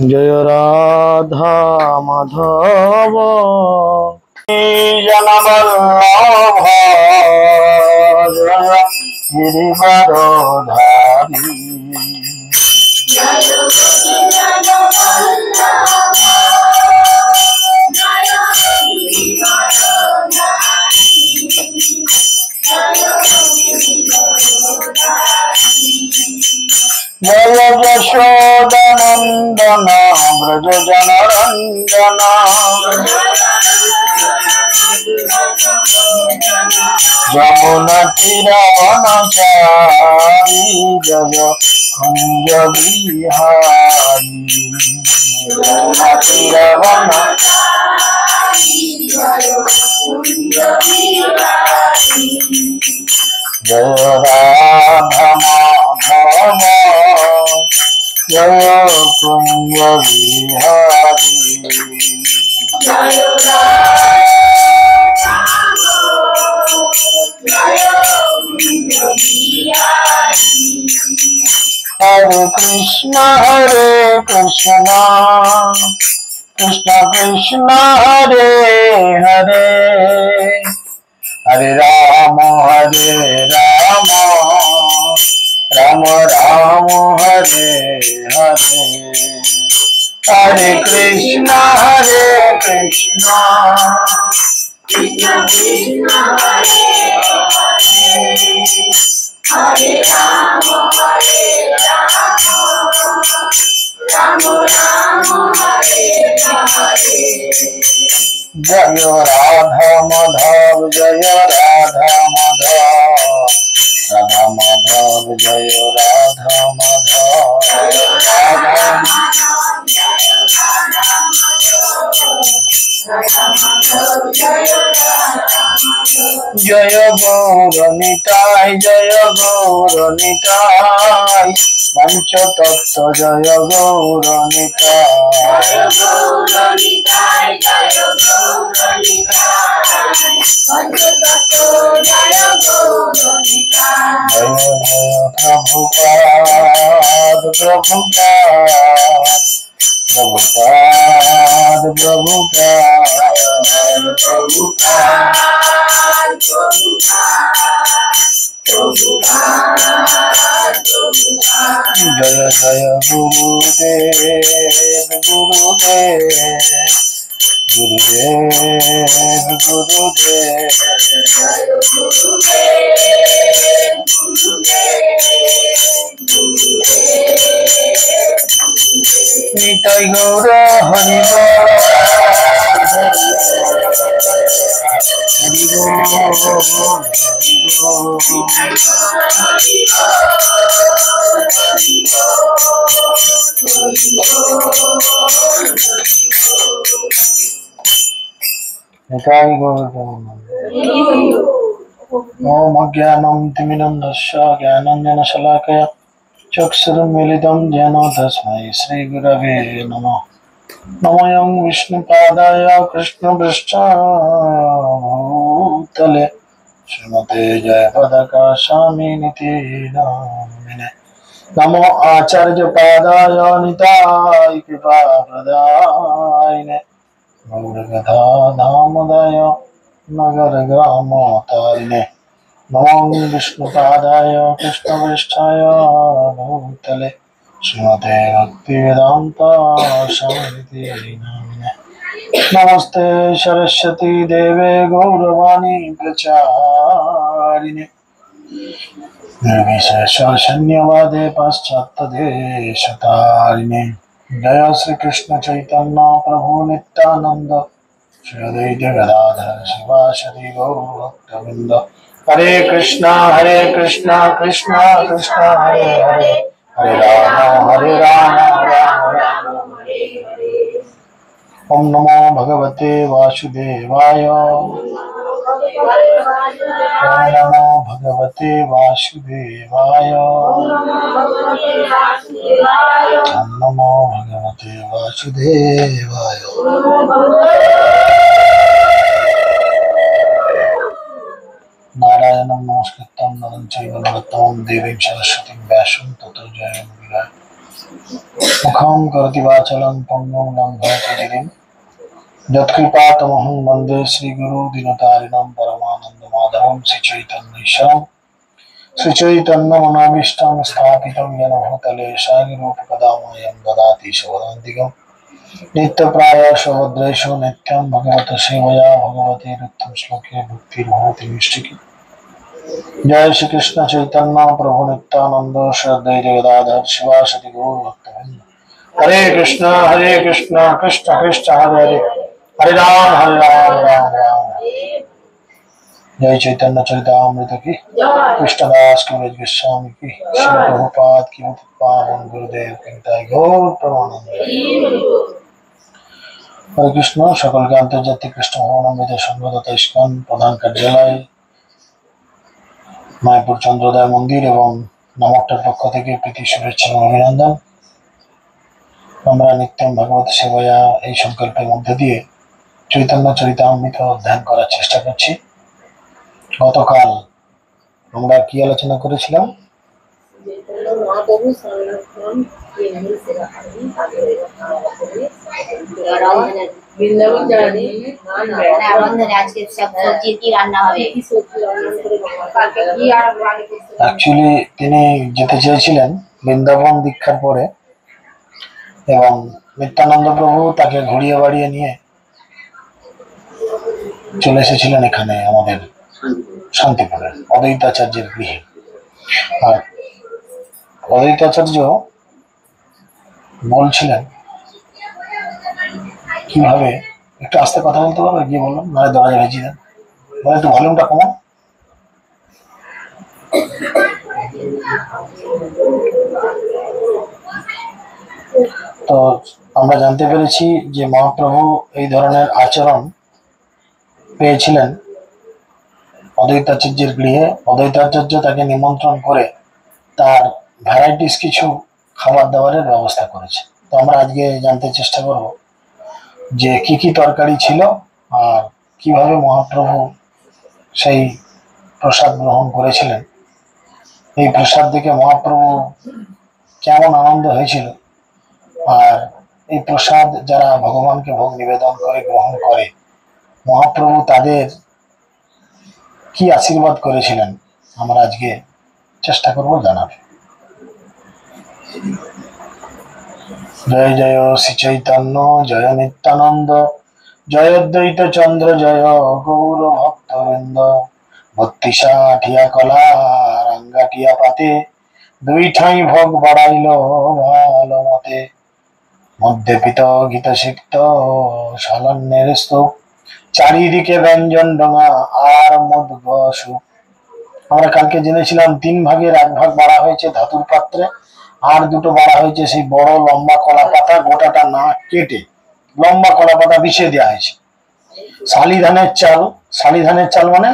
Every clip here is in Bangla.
जय राधा माधव जनवल्लभ जय गिरिवरधारी। जय यशोदनंदन व्रज जनरंजन जमुना तीरवनचारी जय कुंज बिहारी। जमुना जय राधा माधव जय कुंज बिहारी। हरे कृष्ण कृष्ण कृष्ण हरे हरे हरे राम राम राम हरे हरे। हरे कृष्ण कृष्ण कृष्ण हरे हरे राम राम राम हरे हरे। जय राधा माधव जय राधा माधव राधा माधव जय राधा माधव जय गौर निताय पंच तत्व जय गौर निताय। प्रभुपाद जय जय गुरुदेव निताय गौर ओम अज्ञानं तिमिरन्धस्य ज्ञानाञ्जनशलाकया चक्षुरुन्मीलितं येन तस्मै श्रीगुरवे नमः। नमोऽयं विष्णुपादाय कृष्णपृष्ठाय भूतले श्रीमते जयपदकाशामिनिति नामिने। नमो आचार्यपादाय निताय कृपाप्रदायिने गौरगदाधामदाय नगरग्रामतारिणे। नमो विष्णुपादाय कृष्णपृष्ठाय भूतले श्रीमते भक्तिवेदान्त स्वामिनिति नामिने। नमस्ते सरस्वती देवे गौरवाणी प्रचारिणे निर्विशेषशून्यवादे पाश्चात्यदेशतारिणे। जय श्री कृष्ण चैतन्य प्रभु नित्यानंद श्री अद्वैत गदाधर शिवासदि गौरभक्तवृंद। हरे कृष्णा कृष्णा कृष्णा हरे हरे हरे राम राम राम हरे। ओम नमो भगवते वासुदेवाय ओम नमो भगवते वासुदेवाय ओम नमो भगवते वासुदेवाय। नारायणं नमस्कृतं नरं चैव नरोत्तमं देवीं सरस्वतीं व्यासं ततो जयमुदीरये। मुखं करोति वाचालं पङ्गुं लङ्घयति गिरिं यत्कृपातमहं वन्दे श्रीगुरु दीनतारिणं परमानन्दमाधवं श्रीचैतन्येश्वरं श्रीचैतन्यमनाभीष्टं स्थापितं येन भूतले शागिरूपकदामयं ददाति शोधान्तिकम् नित्यप्रायशो भद्रेषु नित्यं भगवत सेवया भगवते रुक्तं श्लोके भक्तिर्भवति निष्ठिकी। जय श्री कृष्ण चैतन्य प्रभु नित्यानंद श्री अद्वैत गदाधर शिवासदि गौर भक्तवृंद। हरे कृष्ण कृष्ण कृष्ण हरे हरे हरे राम राम राम। जय चैतन्य चरितामृत की, कृष्णदास की ब्रज गोस्वामी की, श्री प्रभुपाद की पावन गुरुदेव की गौर प्रमानंद। हरे कृष्ण। सकल के आंतर्जातिक कृष्ण भवन अमृत संघ तथा इस्कन प्रधान कार्यालय मायपुर चंद्रोदय मंदिर एवं नमकटार पक्ष থেকে প্রীতি শুভেচ্ছা এবং অভিনন্দন। আমরা নিত্যম ভগবত সেবায়া এই সংকল্পের মধ্যে দিয়ে চৈতন্য চরিতামৃত ধ্যান করার চেষ্টা করছি। গতকাল আমরা কি আলোচনা করেছিলাম? অ্যাকচুয়ালি তিনি যেতে চেয়েছিলেন বৃন্দাবন দীক্ষার পরে, এবং নিত্যানন্দ প্রভু তাকে ঘুরিয়ে বাড়িয়ে নিয়ে চলে এসেছিলেন এখানে আমাদের শান্তিপুরে অদ্বৈতাচার্যের গৃহে। আর অদ্বৈতাচার্য বলছিলেন কিভাবে, একটু আস্তে কথা বলতে পারবে গিয়ে বললাম, নাহলে দরজা ভেজিয়ে দেন, বলে একটু ভলিউমটা কমান। তো আমরা জানতে পেরেছি যে মহাপ্রভু এই ধরনের আচরণ পেয়েছিলেন অদ্বৈতাচার্যের গৃহে। অদ্বৈতাচার্য তাকে নিমন্ত্রণ করে তার ভ্যারাইটিস কিছু খাবার দাবারের ব্যবস্থা করেছে। তো আমরা আজকে জানতে চেষ্টা করব যে কি কি তরকারি ছিল আর কিভাবে মহাপ্রভু সেই প্রসাদ গ্রহণ করেছিলেন, এই প্রসাদ দেখে মহাপ্রভু কেমন আনন্দ হয়েছিল, আর এই প্রসাদ যারা ভগবানকে ভোগ নিবেদন করে গ্রহণ করে মহাপ্রভু তাদের কি আশীর্বাদ করেছিলেন, আমরা আজকে চেষ্টা করব জানার। জয় জয় শ্রী চৈতন্য জয় নিত্যানন্দ জয় অদ্বৈত চন্দ্র জয় গৌর ভক্তবৃন্দ। 32 ঠিয়া কলা রাঙ্গাটিয়া পাতে দুই ঠাই ভোগ বাড়াইল ভালো মতে। মধ্যে পিত গীত সিক্ত সালন্যের স্তূপ চারিদিকে ব্যঞ্জন ডোঙা আর মধ্য সুখ। আমরা কালকে জেনেছিলাম 3 ভাগের 1 ভাগ বাড়া হয়েছে ধাতুর পাত্রে, আর 2টো বাড়া হয়েছে সেই বড় লম্বা কলা পাতা, গোটাটা না কেটে লম্বা কলা পাতা বিছিয়ে দেওয়া হয়েছে। শালি ধানের চাল, শালি ধানের চাল মানে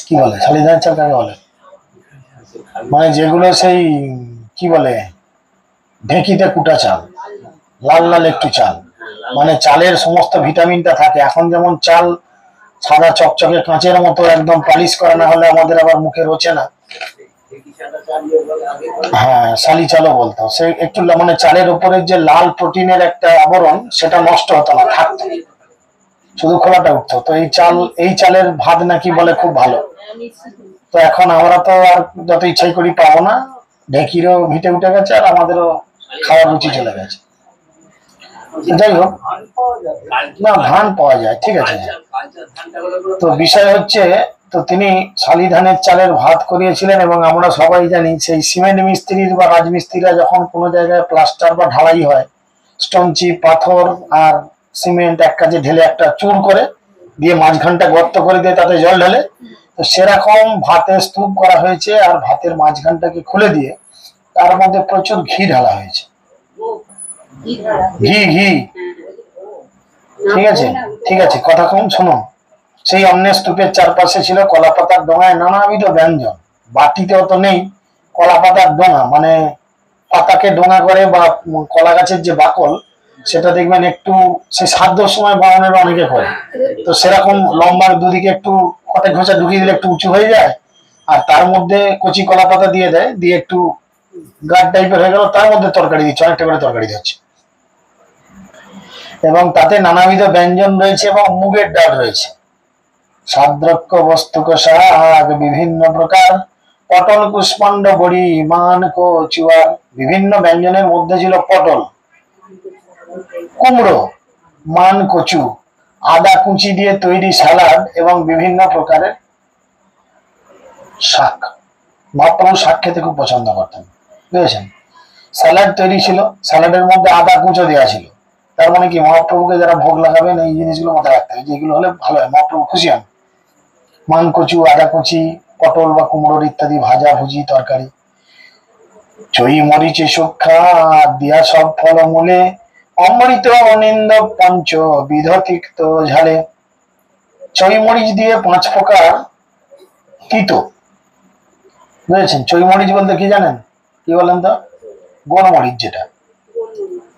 কি বলে? শালি ধানের চাল কাকে বলে? মানে যেগুলো সেই কি বলে ঢেঁকিতে কুটা চাল, লাল লাল একটু চাল, মানে চালের সমস্ত ভিটামিনটা থাকে। এখন যেমন চাল সাদা চকচকে কাঁচের মতো একদম পালিশ করা না হলে আমাদের আবার মুখে রোচে না, হ্যাঁ শালি চালও বলতো। সে একটু মানে চালের উপরে যে লাল প্রোটিনের একটা আবরণ সেটা নষ্ট হতো না, থাকতো, শুধু খোলাটা উঠতো। তো এই চালের ভাত নাকি বলে খুব ভালো। তো এখন আমরা তো আর যত ইচ্ছাই করি পাবো না, ঢেঁকিরও ভিটে উঠে গেছে আর আমাদেরও খাওয়ার রুচি চলে গেছে। যাই হোক, না ধান পাওয়া যায়, ঠিক আছে। তো বিষয় হচ্ছে, তো তিনি শালি ধানের চালের ভাত করিয়েছিলেন। এবং আমরা সবাই জানি সেই সিমেন্ট মিস্ত্রির বা রাজমিস্ত্রিরা যখন কোনো জায়গায় প্লাস্টার বা ঢালাই হয়, স্টোন চিপ পাথর আর সিমেন্ট এক কাজে ঢেলে একটা চুর করে দিয়ে মাঝখানটা গর্ত করে দিয়ে তাতে জল ঢেলে, তো সেরকম ভাতের স্তূপ করা হয়েছে। আর ভাতের মাঝখানটাকে খুলে দিয়ে তার মধ্যে প্রচুর ঘি ঢালা হয়েছে, ঘি ঘি ঠিক আছে, ঠিক আছে, কথা কম শুনুন। সেই অন্যের স্তূপের চারপাশে ছিল কলা পাতার ডোঙায় নানাবিধ ব্যঞ্জন। বাটিতেও তো নেই, কলা পাতার ডোঙা, মানে পাতাকে ডোঙা করে বা কলা গাছের যে বাকল সেটা দেখবেন একটু সে সাধ্য সময় বানানোর অনেকে করে, তো সেরকম লম্বার দুদিকে একটু কটে ঘষা ঢুকিয়ে দিলে একটু উঁচু হয়ে যায়, আর তার মধ্যে কচি কলা পাতা দিয়ে দেয়, দিয়ে একটু গাঢ় টাইপের হয়ে গেল, তার মধ্যে তরকারি দিচ্ছে, অনেকটা করে তরকারি দিচ্ছে, এবং তাতে নানাবিধ ব্যঞ্জন রয়েছে এবং মুগের ডাল রয়েছে, সাদ্রক্য বস্তুক শাক বিভিন্ন প্রকার, পটল কুষ্মাণ্ড বড়ি মান কচুয়া। বিভিন্ন ব্যঞ্জনের মধ্যে ছিল পটল, কুমড়ো, মান কচু, আদা কুচি দিয়ে তৈরি সালাড এবং বিভিন্ন প্রকারের শাক। মহাপ্রভু শাক খেতে খুব পছন্দ করতেন, বুঝেছেন। স্যালাড তৈরি ছিল, স্যালাডের মধ্যে আদা কুচো দেওয়া ছিল। তার মানে কি, মহাপ্রভুকে যারা ভোগ লাগাবেন এই জিনিসগুলো মাথায় রাখতে হবে, যেগুলো হলে ভালো হয়, মহাপ্রভু খুশি হন। মান কচু, আদা কুচি, পটল বা কুমড়োর ইত্যাদি ভাজা ভুজি তরকারি, চই মরিচে সুক্ষা দিয়া সব ফলমূলে, অমৃত অনিন্দ পঞ্চ বিধ তিক্ত ঝালে। চই মরিচ দিয়ে 5 প্রকার তিতো, বুঝেছেন। চই মরিচ বলতে কি জানেন, কি বলেন তো? গোলমরিচ, যেটা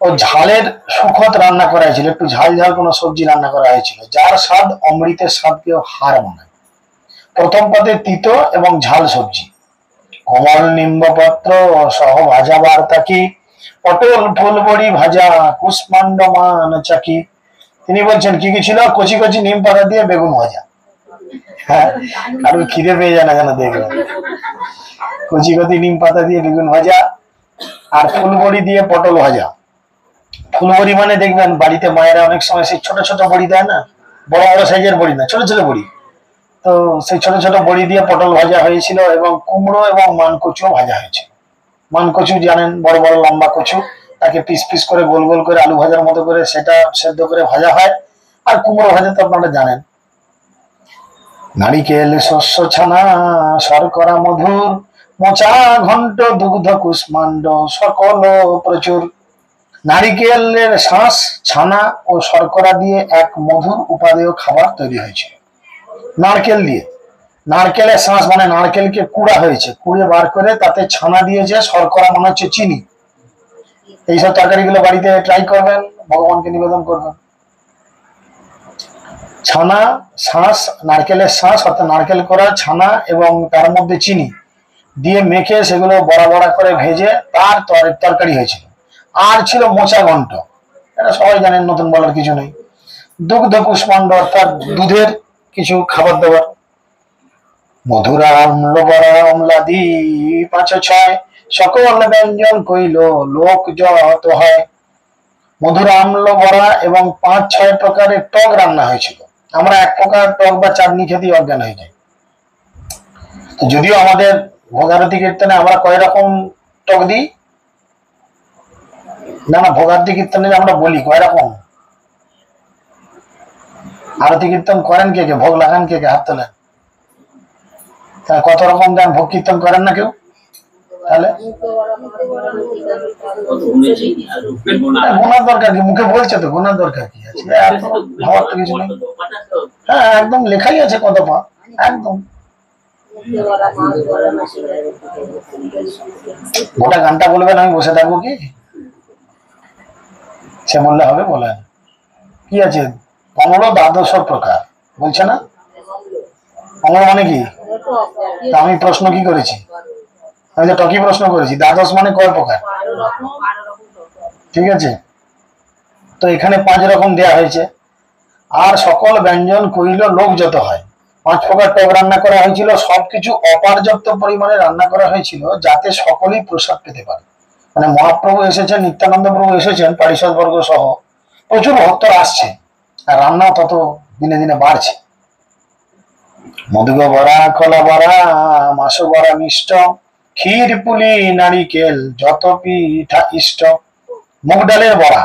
ও ঝালের সুখত রান্না করা হয়েছিল, একটু ঝাল ঝাল কোনো সবজি রান্না করা হয়েছিল, যার স্বাদ অমৃতের স্বাদকেও হার মানায়। প্রথম পাতে তিতো এবং ঝাল সবজি, কমল নিম্বপত্র সহ ভাজা বার্তা কি, পটল ফুলবড়ি ভাজা কুষ্মাণ্ড মান চাকি। তিনি বলছেন কি কি ছিল, কচি কচি নিম পাতা দিয়ে বেগুন ভাজা। হ্যাঁ, আর খিদে পেয়ে যায় না কেন দেখবেন, কচি কচি নিম পাতা দিয়ে বেগুন ভাজা, আর ফুলবড়ি দিয়ে পটল ভাজা। ফুলবড়ি মানে দেখবেন বাড়িতে মায়েরা অনেক সময় সেই ছোট ছোট বড়ি দেয় না, বড় বড় সাইজের বড়ি না, ছোট ছোট বড়ি। তো সেই ছোট ছোট বড়ি দিয়ে পটল ভাজা হয়েছিল, এবং কুমড়ো এবং মান কচুও ভাজা হয়েছিল। মান কচু জানেন, বড় বড় লম্বা কচু, তাকে পিস পিস করে গোল গোল করে আলু ভাজার মতো করে সেটা সেদ্ধ করে ভাজা হয়। আর কুমড়ো ভাজা তো আপনারা জানেন। নারিকেল শস্য ছানা শর্করা মধুর, মোচা ঘন্ট দুগ্ধ কুষ্মাণ্ড সকল প্রচুর। নারিকেলের শাঁস, ছানা ও শর্করা দিয়ে এক মধুর উপাদেয় খাবার তৈরি হয়েছে। নারকেল দিয়ে, নারকেলের শাঁস মানে নারকেলকে কুড়া হয়েছে, কুড়ে বার করে তাতে ছানা দিয়েছে, শর্করা মানে হচ্ছে চিনি। এইসব তরকারিগুলো বাড়িতে ট্রাই করবেন, ভগবানকে নিবেদন করবেন। ছানা, শাঁস, নারকেলের শাঁস অর্থাৎ নারকেল করা, ছানা এবং তার মধ্যে চিনি দিয়ে মেখে সেগুলো বড়া বড়া করে ভেজে তার তরকারি হয়েছিল। আর ছিল মোচা ঘন্ট, এটা সবাই জানেন, নতুন বলার কিছু নেই। দুগ্ধ কুষ্মাণ্ড অর্থাৎ দুধের কিছু খাবার দাবার। মধুরা অম্ল বরা অম্লাদি 5-6, সকল ব্যঞ্জন কইল লোক যত হয়। মধুরা আম্ল বরা এবং 5-6 প্রকারের টক রান্না হয়েছিল। আমরা এক প্রকার টক বা চাটনি খেতেই অজ্ঞান হয়ে যাই। যদিও আমাদের ভোগারতি কীর্তনে আমরা কয় রকম টক দিই, না না, ভোগারতি কীর্তনে আমরা বলি কয় রকম। আরতি কীর্তন করেন কে কে, ভোগ লাগান কে কে, হাত তোলেন। কত রকম দেন, ভোগ কীর্তন করেন না কেউ? তাহলে গোনার দরকার কি, মুখে বলছে তো, গোনার দরকার কি আছে, ভাবার তো কিছু নেই। হ্যাঁ, একদম লেখাই আছে কত পা, একদম। গোটা গানটা বলবেন, আমি বসে থাকবো কি? সে বললে হবে, বলেন কি আছে? অম্ল 12 প্রকার বলছে না? অম্ল মানে কি? আমি প্রশ্ন কি করেছি, আমি তো টকি প্রশ্ন করেছি। 12 মানে কয় প্রকার? ঠিক আছে, তো এখানে 5 রকম দেয়া হয়েছে। আর সকল ব্যঞ্জন কইল লোক যত হয়, 5 প্রকার টক রান্না করা হয়েছিল। সবকিছু অপর্যাপ্ত পরিমাণে রান্না করা হয়েছিল, যাতে সকলেই প্রসাদ পেতে পারে। মানে মহাপ্রভু এসেছেন, নিত্যানন্দ প্রভু এসেছেন, পারিষদ বর্গ সহ প্রচুর ভক্তরা আসছে, আর রান্নাও তত দিনে দিনে বাড়ছে। মধুগ বড়া, কলা বড়া, মাস বড়া মিষ্ট, ক্ষীর পুলি নারিকেল যত পিঠা ইষ্ট। মুগ ডালের বড়া,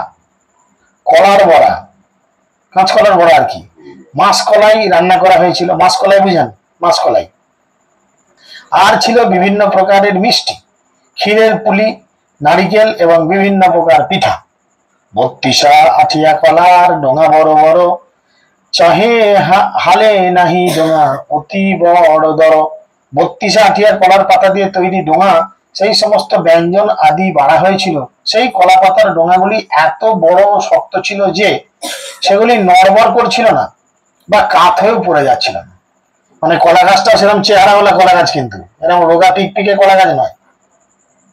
কলার বড়া, কাঁচকলার বড়া আর কি, মাসকলাই রান্না করা হয়েছিল। মাসকলাই বুঝেন, মাসকলাই। আর ছিল বিভিন্ন প্রকারের মিষ্টি, ক্ষীরের পুলি, নারিকেল এবং বিভিন্ন প্রকার পিঠা। 32 আঠিয়া কলার ডোঙা বড় বড়, চাহে হালে নাহি ডোঙা অতি বড় দর। 32 আঠিয়া কলার পাতা দিয়ে তৈরি ডোঙা, সেই সমস্ত ব্যঞ্জন আদি বাড়া হয়েছিল। সেই কলা পাতার ডোঙাগুলি এত বড় শক্ত ছিল যে সেগুলি নড়বড় করছিল না বা কাত হয়েও পড়ে যাচ্ছিল না। মানে কলা গাছটা সেরকম চেহারাওয়ালা কলা গাছ, কিন্তু এরকম রোগা টিকটিকে কলা গাছ নয়।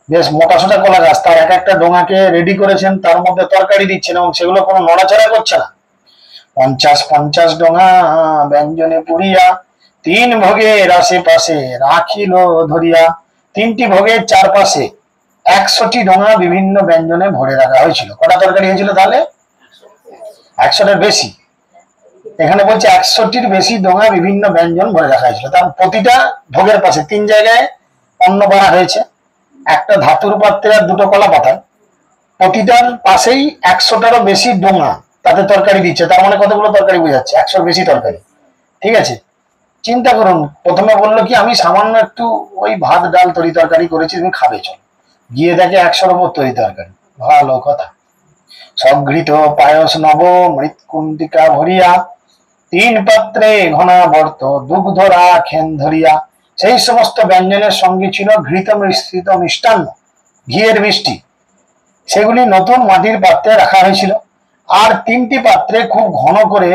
বেশ মোটাসোটা কলা গাছ, তার এক একটা ডোঙাকে রেডি করেছেন, তার মধ্যে তরকারি দিচ্ছেন এবং সেগুলো কোনো নড়াচড়া করছে না। 50 ডোঙা ব্যঞ্জনে পুরিয়া, 3 ভোগের আশেপাশে রাখিল ধরিয়া। 3টি ভোগের চারপাশে 100টি ডোঙা বিভিন্ন ব্যঞ্জনে ভরে রাখা হয়েছিল। কটা তরকারি হয়েছিল তাহলে? 100টার বেশি। এখানে বলছে 100টির বেশি ডোঙা বিভিন্ন ব্যঞ্জন ভরে রাখা হয়েছিল। তার প্রতিটা ভোগের পাশে 3 জায়গায় অন্ন বাড়া হয়েছে, একটা ধাতুর পাত্রে আর 2টো কলা পাতায়। প্রতিটার পাশেই 100টারও বেশি ডোঙা তাতে তরকারি দিচ্ছে। তার মানে কতগুলো তরকারি বোঝাচ্ছে? 100র বেশি তরকারি। ঠিক আছে, চিন্তা করুন। প্রথমে বললো কি আমি সামান্য একটু ওই ভাত ডাল তরি তরকারি করেছি, তুমি খাবে চল। গিয়ে দেখে 100র উপর তরি তরকারি। ভালো কথা। সঘৃত পায়স নব মৃৎকুণ্ডিকা ভরিয়া, 3 পাত্রে ঘনাবর্ত দুগ্ধ রাখেন ধরিয়া। সেই সমস্ত ব্যঞ্জনের সঙ্গে ছিল ঘৃত মিশ্রিত মিষ্টান্ন, ঘিয়ের মিষ্টি। সেগুলি নতুন মাটির পাত্রে রাখা হয়েছিল। আর 3টি পাত্রে খুব ঘন করে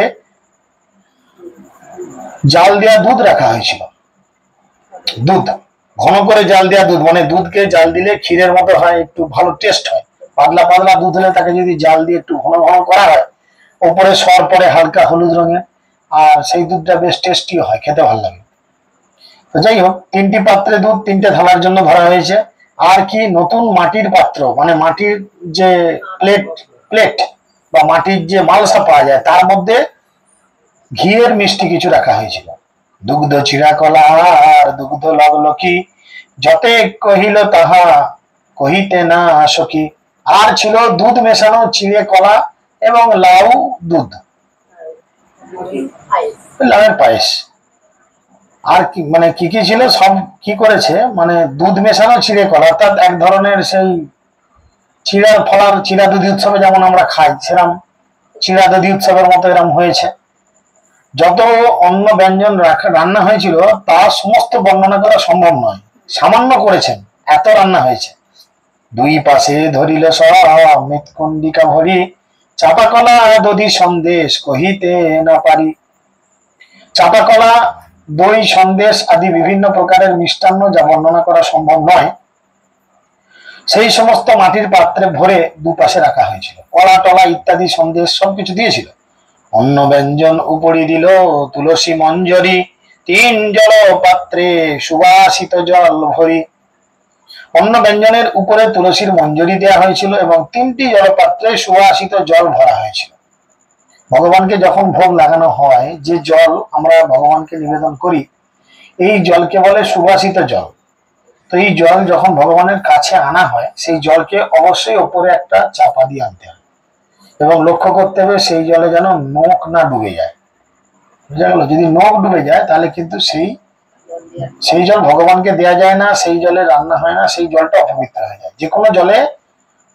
জাল দেওয়া দুধ রাখা হয়েছিল। দুধ, ঘন করে জাল দেওয়া দুধ, মানে দুধকে জাল দিলে ক্ষীরের মতো হয়, একটু ভালো টেস্ট হয়। পাতলা পাতলা দুধ হলে তাকে যদি জাল দিয়ে একটু ঘন ঘন করা হয়, ওপরে সর পরে হালকা হলুদ রঙের, আর সেই দুধটা বেশ টেস্টিও হয়, খেতে ভালো লাগে। তো যাই হোক, 3টি পাত্রে দুধ 3টে থালার জন্য ধরা হয়েছে। আর কি নতুন মাটির পাত্র, মানে মাটির যে প্লেট বা মাটির যে মালসা পাওয়া যায়, তার মধ্যে ঘিয়ের মিষ্টি কিছু রাখা হয়েছিল। দুগ্ধ চিরা কলা আর দুগ্ধ লাগলো কি, যতে কহিল তাহা কহিতে না সখী। আর ছিল দুধ মেশানো চিড়ে কলা এবং লাউ দুধ, লাউয়ের পায়েস। আর কি মানে কি কি ছিল সব কি করেছে, মানে দুধ মেশানো চিড়ে কলা, অর্থাৎ এক ধরনের সেই চিড়ার ফলার চিড়া দধি উৎসবে যেমন আমরা খাই, সেরকম চিড়া দধি উৎসবের মতো এরকম হয়েছে। যত অন্ন ব্যঞ্জন রান্না হয়েছিল তা সমস্ত বর্ণনা করা সম্ভব নয়, সামান্য করেছেন, এত রান্না হয়েছে। 2 পাশে ধরিল সব মৃৎকুণ্ডিকা ভরি, চাপা কলা দধি সন্দেশ কহিতে না পারি। চাপা কলা, দই, সন্দেশ আদি বিভিন্ন প্রকারের মিষ্টান্ন যা বর্ণনা করা সম্ভব নয়, সেই সমস্ত মাটির পাত্রে ভরে 2 পাশে রাখা হয়েছিল। কলা টলা ইত্যাদি সন্দেশ সবকিছু দিয়েছিল। অন্ন ব্যঞ্জন উপরি দিল তুলসী মঞ্জরি, 3 জল পাত্রে সুবাসিত জল ভরি। অন্ন ব্যঞ্জনের উপরে তুলসীর মঞ্জরি দেওয়া হয়েছিল এবং 3টি জলপাত্রে সুবাসিত জল ভরা হয়েছিল। ভগবানকে যখন ভোগ লাগানো হয়, যে জল আমরা ভগবানকে নিবেদন করি, এই জলকে বলে সুবাসিত জল। তো এই জল যখন ভগবানের কাছে আনা হয়, সেই জলকে অবশ্যই ওপরে একটা চাপা দিয়ে আনতে হয় এবং লক্ষ্য করতে হবে সেই জলে যেন নখ না ডুবে যায়। বুঝা গেল? যদি নখ ডুবে যায় তাহলে কিন্তু সেই জল ভগবানকে দেয়া যায় না, সেই জলে রান্না হয় না, সেই জলটা অপবিত্র হয়ে যায়। যে কোনো জলে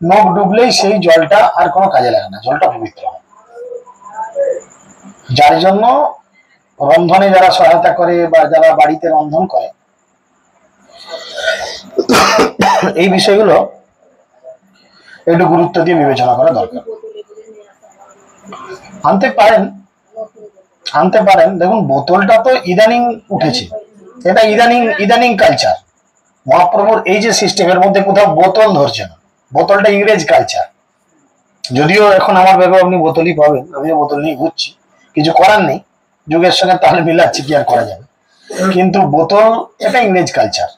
নখ ডুবলেই সেই জলটা আর কোনো কাজে লাগে না, জলটা অপবিত্র হয়। যার জন্য রন্ধনে যারা সহায়তা করে বা যারা বাড়িতে রন্ধন করে, এই বিষয়গুলো একটু গুরুত্ব দিয়ে বিবেচনা করা দরকার। আনতে পারেন। দেখুন, বোতলটা তো ইদানিং উঠেছে, এটা ইদানিং কালচার। মহাপ্রভুর এই যে সিস্টেমের মধ্যে কোথাও বোতল ধরছে না, বোতলটা ইংরেজ কালচার। যদিও এখন আমার ব্যাগে আপনি বোতলই পাবেন, আমিও বোতল নিয়ে ঘুরছি, কিছু করার নেই, যুগের সঙ্গে তাহলে মিলাচ্ছি, কি আর করা যাবে। কিন্তু বোতল এটা ইংরেজ কালচার,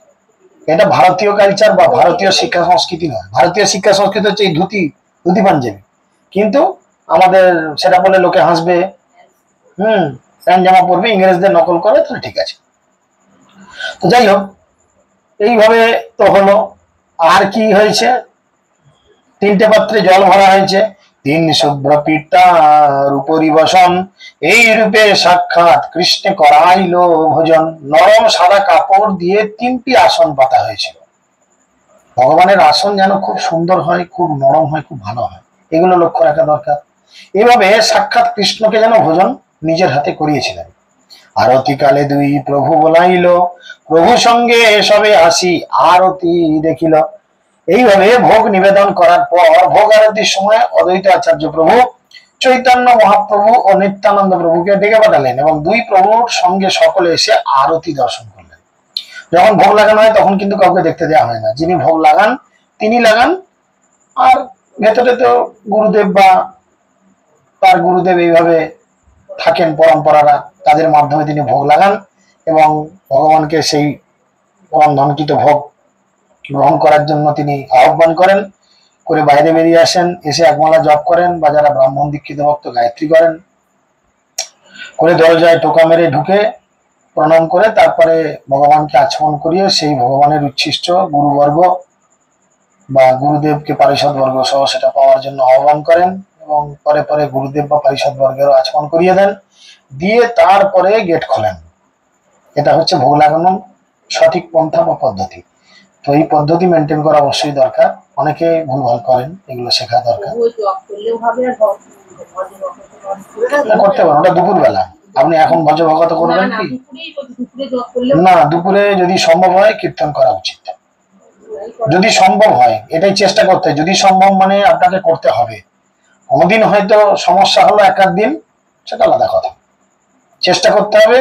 এটা ভারতীয় কালচার বা ভারতীয় শিক্ষা সংস্কৃতি নয়। ভারতীয় শিক্ষা সংস্কৃতি হচ্ছে এই ধুতি পাঞ্জাবি, কিন্তু আমাদের সেটা বলে লোকে হাসবে, প্যান্ট জামা পরবে, ইংরেজদের নকল করে, তাহলে ঠিক আছে। তো যাই হোক, এইভাবে তো হলো। আর কি হয়েছে, 3টে পাত্রে জল ভরা হয়েছে। 3 শুভ্র পীঠার উপরি বসন, এই রূপে সাক্ষাৎ কৃষ্ণে করাইল ভোজন। নরম সাদা কাপড় দিয়ে 3টি আসন পাতা হয়েছিল। ভগবানের আসন যেন খুব সুন্দর হয়, খুব নরম হয়, খুব ভালো হয়, এগুলো লক্ষ্য রাখা দরকার। এভাবে সাক্ষাৎ কৃষ্ণকে যেন ভোজন নিজের হাতে করিয়েছিলেন। আরতি কালে 2 প্রভু বলাইল, প্রভু সঙ্গে সবে আসি আরতি দেখিল। এইভাবে ভোগ নিবেদন করার পর ভোগ আরতির সময় অদ্বৈত আচার্য প্রভু চৈতন্য মহাপ্রভু ও নিত্যানন্দ প্রভুকে ডেকে পাঠালেন এবং 2 প্রভুর সঙ্গে সকলে এসে আরতি দর্শন করলেন। যখন ভোগ লাগানো হয় তখন কিন্তু কাউকে দেখতে দেওয়া হয় না, যিনি ভোগ লাগান তিনি লাগান, আর ভেতরে তো গুরুদেব বা তার গুরুদেব এইভাবে থাকেন পরম্পরারা, তাদের মাধ্যমে তিনি ভোগ লাগান এবং ভগবানকে সেই রন্ধনকৃত ভোগ গ্রহণ করার জন্য তিনি আহ্বান করেন, করে বাইরে বেরিয়ে আসেন, এসে একমালা জপ করেন বা যারা ব্রাহ্মণ দীক্ষিত ভক্ত গায়ত্রী করেন, করে দরজায় টোকা মেরে ঢুকে প্রণাম করে তারপরে ভগবানকে আচমন করিয়ে সেই ভগবানের উচ্ছিষ্ট গুরুবর্গ বা গুরুদেবকে পারিষদ বর্গ সহ সেটা পাওয়ার জন্য আহ্বান করেন এবং পরে পরে গুরুদেব বা পারিষদ বর্গেরও আচমন করিয়ে দেন, দিয়ে তারপরে গেট খোলেন। এটা হচ্ছে ভোগ লাগানোর সঠিক পন্থা বা পদ্ধতি। তো এই পদ্ধতি মেনটেন করা অবশ্যই দরকার, অনেকে ভুলভাল করেন, এগুলো শেখা দরকার। করতে পারেন, ওটা দুপুর বেলা। আপনি এখন ভজ ভগত করবেন কি না, দুপুরে যদি সম্ভব হয় কীর্তন করা উচিত, যদি সম্ভব হয়, এটাই চেষ্টা করতে, যদি সম্ভব মানে আপনাকে করতে হবে। কোনোদিন হয়তো সমস্যা হলো এক আধ দিন, সেটা আলাদা কথা, চেষ্টা করতে হবে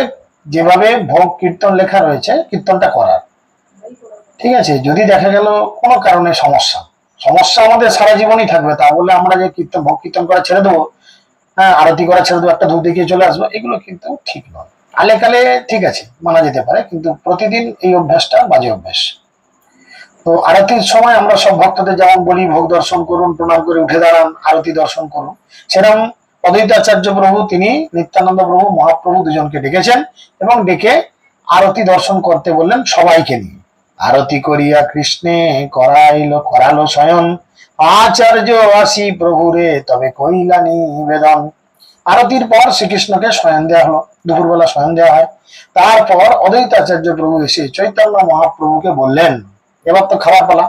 যেভাবে ভোগ কীর্তন লেখা রয়েছে কীর্তনটা করার। ঠিক আছে, যদি দেখা গেল কোনো কারণে সমস্যা আমাদের সারা জীবনই থাকবে, তা বলে আমরা যে কীর্তন ভোগ কীর্তন করা ছেড়ে দেবো, হ্যাঁ আরতি করা ছেড়ে দেবো, একটা ধূপ দেখিয়ে চলে আসবো, এগুলো কিন্তু ঠিক নয়। আলে কালে ঠিক আছে, মানা যেতে পারে, কিন্তু প্রতিদিন এই অভ্যাসটা বাজে অভ্যাস। তো আরতির সময় আমরা সব ভক্তদের যেমন বলি ভোগ দর্শন করুন, প্রণাম করে উঠে দাঁড়ান, আরতি দর্শন করুন, সেরকম অদ্বৈতাচার্য প্রভু তিনি নিত্যানন্দ প্রভু মহাপ্রভু দুজনকে ডেকেছেন এবং ডেকে আরতি দর্শন করতে বললেন সবাইকে নিয়ে। আরতি করিয়া কৃষ্ণে করালো শয়ন, আচার্য আসি প্রভুরে তবে কইলা নিবেদন। আরতির পর শ্রীকৃষ্ণকে শয়ন দেওয়া হলো, দুপুরবেলা শয়ন দেওয়া হয়। তারপর অদ্বৈতাচার্য প্রভু এসে চৈতন্য মহাপ্রভুকে বললেন, এবার তো খাবার পালা,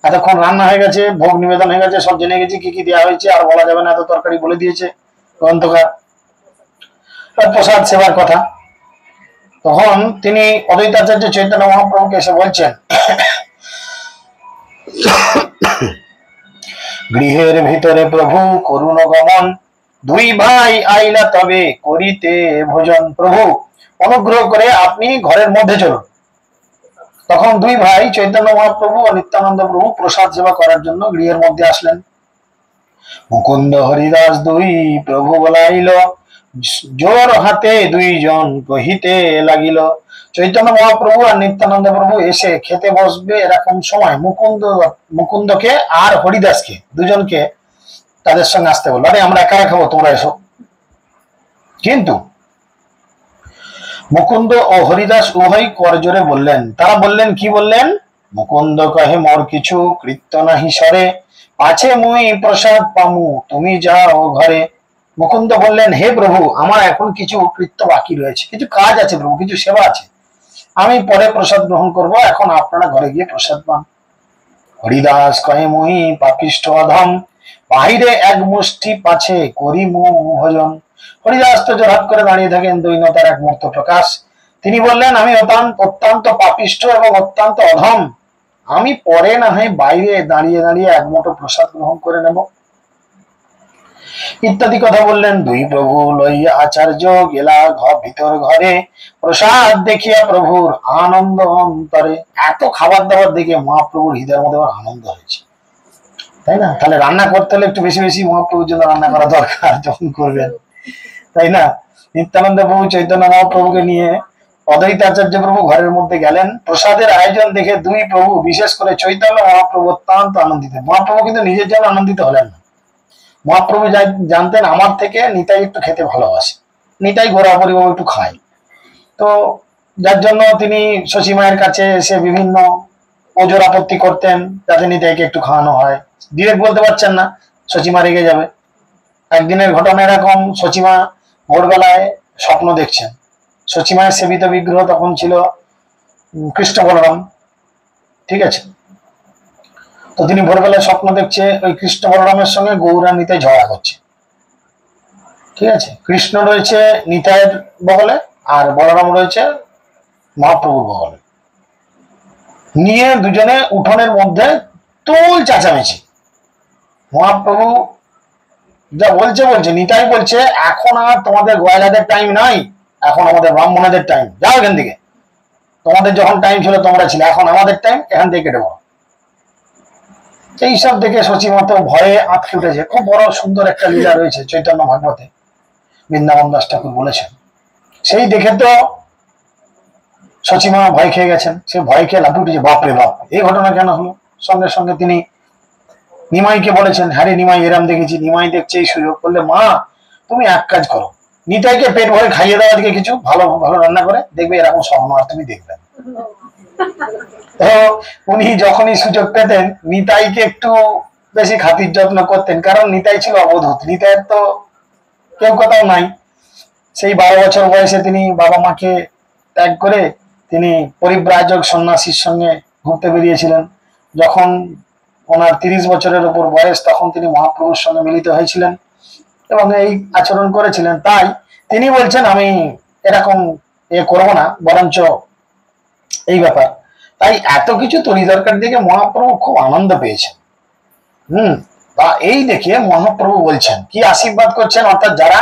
এতক্ষণ রান্না হয়ে গেছে, ভোগ নিবেদন হয়ে গেছে, সব জেনে গেছি কি কি দেওয়া হয়েছে, আর বলা যাবে না, এত তরকারি বলে দিয়েছে গ্রন্থকার, প্রসাদ সেবার কথা। তখন তিনি অদ্বৈতাচার্য চৈতন্য মহাপ্রভুকে এসে বলছেন, গৃহের ভিতরে প্রভু করুণ গমন, দুই ভাই আইলা তবে করিতে ভোজন, প্রভু অনুগ্রহ করে আপনি ঘরের মধ্যে চলুন। তখন দুই ভাই চৈতন্য মহাপ্রভু ও নিত্যানন্দ প্রভু প্রসাদ সেবা করার জন্য গৃহের মধ্যে আসলেন। মুকুন্দ হরিদাস দুই প্রভু বলাইল, জোর হাতে দুইজন কহিতে লাগিল। চৈতন্য মহাপ্রভু আর নিত্যানন্দ প্রভু এসে খেতে বসবে এরকম সময় মুকুন্দকে আর হরিদাসকে দুজনকে তাদের সঙ্গে আসতে বললো, আরে আমরা একা খাবো, তোমরা এসো। কিন্তু মুকুন্দ ও হরিদাস উভয় করজোরে বললেন, তারা বললেন, কি বললেন? মুকুন্দ কহে মোর কিছু কৃত্য নাহি সরে, পাছে মুই প্রসাদ পামু তুমি যাও ঘরে। মুকুন্দ বললেন, হে প্রভু, আমার এখন কিছু কৃত্য বাকি রয়েছে, কিছু কাজ আছে প্রভু, কিছু সেবা আছে, আমি পরে প্রসাদ গ্রহণ করব, এখন আপনারা ঘরে গিয়ে প্রসাদ পান। হরিদাস কহে মুই পাপিষ্ঠ অধম, বাহিরে এক মুষ্টি পাছে করি মু ভোজন। হরিদাস তো জোরহাত করে দাঁড়িয়ে থাকেন, দৈন্যতার এক মূর্ত প্রকাশ। তিনি বললেন, আমি অত্যন্ত পাপিষ্ঠ এবং অত্যন্ত অধম, আমি পরে না হয় বাইরে দাঁড়িয়ে দাঁড়িয়ে এক মুঠো প্রসাদ গ্রহণ করে নেব, ইত্যাদি কথা বললেন। দুই প্রভু লইয়া আচার্য গেলা ভিতর ঘরে, প্রসাদ দেখিয়া প্রভুর আনন্দ অন্তরে। এত খাবার দাবার দেখে মহাপ্রভুর হৃদয়ের মধ্যে আনন্দ হয়েছে, তাই না? তাহলে রান্না করতে হলে একটু বেশি বেশি মহাপ্রভুর জন্য রান্না করা দরকার যখন করবেন, তাই না? নিত্যানন্দ প্রভু চৈতন্য মহাপ্রভুকে নিয়ে অদ্বৈতাচার্য প্রভু ঘরের মধ্যে গেলেন। প্রসাদের আয়োজন দেখে দুই প্রভু, বিশেষ করে চৈতন্য মহাপ্রভু অত্যন্ত আনন্দিত। মহাপ্রভু কিন্তু নিজের জন্য আনন্দিত হলেন না, মহাপ্রভু জানতেন আমার থেকে নিতাই একটু খেতে ভালোবাসে, নিতাই ঘোরাঘুরি একটু খায়, তো যার জন্য তিনি শশী মায়ের কাছে এসে বিভিন্ন ওজোর আপত্তি করতেন যাতে নিতাইকে একটু খাওয়ানো হয়। ডিরেক্ট বলতে পারছেন না, শশীমা রেগে যাবে। একদিনের ঘটনা এরকম, শশীমা ভোরবেলায় স্বপ্ন দেখছেন, শশীমায়ের সেবিত বিগ্রহ তখন ছিল কৃষ্ণ বলরাম, ঠিক আছে? তো তিনি ভোরবেলায় স্বপ্ন দেখছে ওই কৃষ্ণ বলরামের সঙ্গে গৌরা নিতাই ঝগড়া করছে, ঠিক আছে? কৃষ্ণ রয়েছে নিতাইয়ের বগলে আর বলরাম রয়েছে মহাপ্রভুর বগলে, নিয়ে দুজনে উঠোনের মধ্যে তুল চাচামেচি। মহাপ্রভু যা বলছে, নিতাই বলছে, এখন আর তোমাদের গোয়ালাদের টাইম নাই, এখন আমাদের ব্রাহ্মণদের টাইম, যাও এখান থেকে, তোমাদের যখন টাইম ছিল তোমরা ছিলে, এখন আমাদের টাইম, এখান থেকে কেটে পড়ো। এইসব দেখে শচীমত ভয়ে আঁতকে উঠেছে। খুব বড় সুন্দর একটা লীলা রয়েছে চৈতন্য ভাগবতে, বৃন্দাবন দাস ঠাকুর বলেছেন। সেই দেখে তো শচীমা ভয় খেয়ে গেছেন। সে ভয় খেয়ে লাফিয়ে উঠেছে, বাপরে বাপ, এই ঘটনা কেন হলো? সঙ্গে সঙ্গে তিনি নিমাইকে বলেছেন, হ্যাঁ রে নিমাই, এরাম দেখেছি। নিমাই দেখছে এই সুযোগ, বললে মা তুমি এক কাজ করো, নিতাইকে পেট ভরে খাইয়ে দাও আজকে, কিছু ভালো ভালো রান্না করে, দেখবে এরকম স্বপ্ন আর তুমি দেখবে। তো উনি যখনই সুযোগ পেতেন নিতাইকে একটু বেশি খাতির যত্ন করতেন, কারণ নিতাই ছিল অবধূত, নিতাইয়ের তো কেউ কোথাও নাই। সেই 12 বছর বয়সে তিনি বাবা মাকে ত্যাগ করে তিনি পরিব্রাজক সন্ন্যাসীর সঙ্গে ঘুরতে বেরিয়েছিলেন। যখন ওনার 30 বছরের উপর বয়স, তখন তিনি মহাপ্রভুর সঙ্গে মিলিত হয়েছিলেন এবং এই আচরণ করেছিলেন। তাই তিনি বলছেন আমি এরকম করবো না, বরঞ্চ এই ব্যাপার। তাই এত কিছু তরি দরকার দেখে মহাপ্রভু খুব আনন্দ পেয়েছেন। তা এই দেখে মহাপ্রভু বলছেন, কি আশীর্বাদ করছেন, অর্থাৎ যারা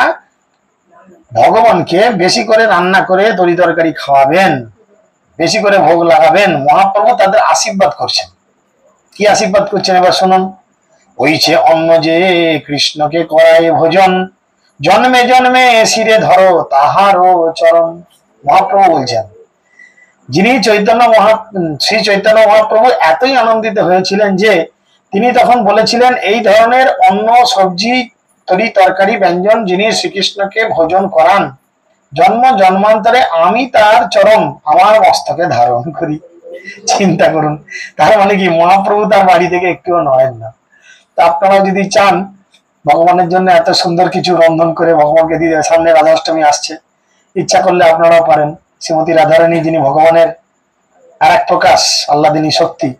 ভগবানকে বেশি করে রান্না করে তরি তরকারি খাওয়াবেন, বেশি করে ভোগ লাগাবেন, মহাপ্রভু তাদের আশীর্বাদ করছেন। কি আশীর্বাদ করছেন এবার শুনুন। ওইছে অন্ন যে কৃষ্ণকে করায় ভোজন, জন্মে জন্মে শিরে ধরো তাহারও চরণ। মহাপ্রভু বলছেন, যিনি শ্রী চৈতন্য মহাপ্রভু এতই আনন্দিত হয়েছিলেন যে তিনি তখন বলেছিলেন, এই ধরনের অন্ন সবজি তরি তরকারি ব্যঞ্জন যিনি শ্রীকৃষ্ণকে ভোজন করান, জন্ম জন্মান্তরে আমি তার চরণ আমার মস্তকে ধারণ করি। চিন্তা করুন, তার মানে কি মহাপ্রভু তার বাড়ি থেকে একটুও নড়েন না। তা আপনারা যদি চান ভগবানের জন্য এত সুন্দর কিছু রন্ধন করে ভগবানকে দিয়ে, সামনে রাধাষ্টমী আসছে, ইচ্ছা করলে আপনারাও পারেন। শ্রীমতী রাধারানী যিনি ভগবানের আর এক প্রকাশ, আল্লাদিনী শক্তি,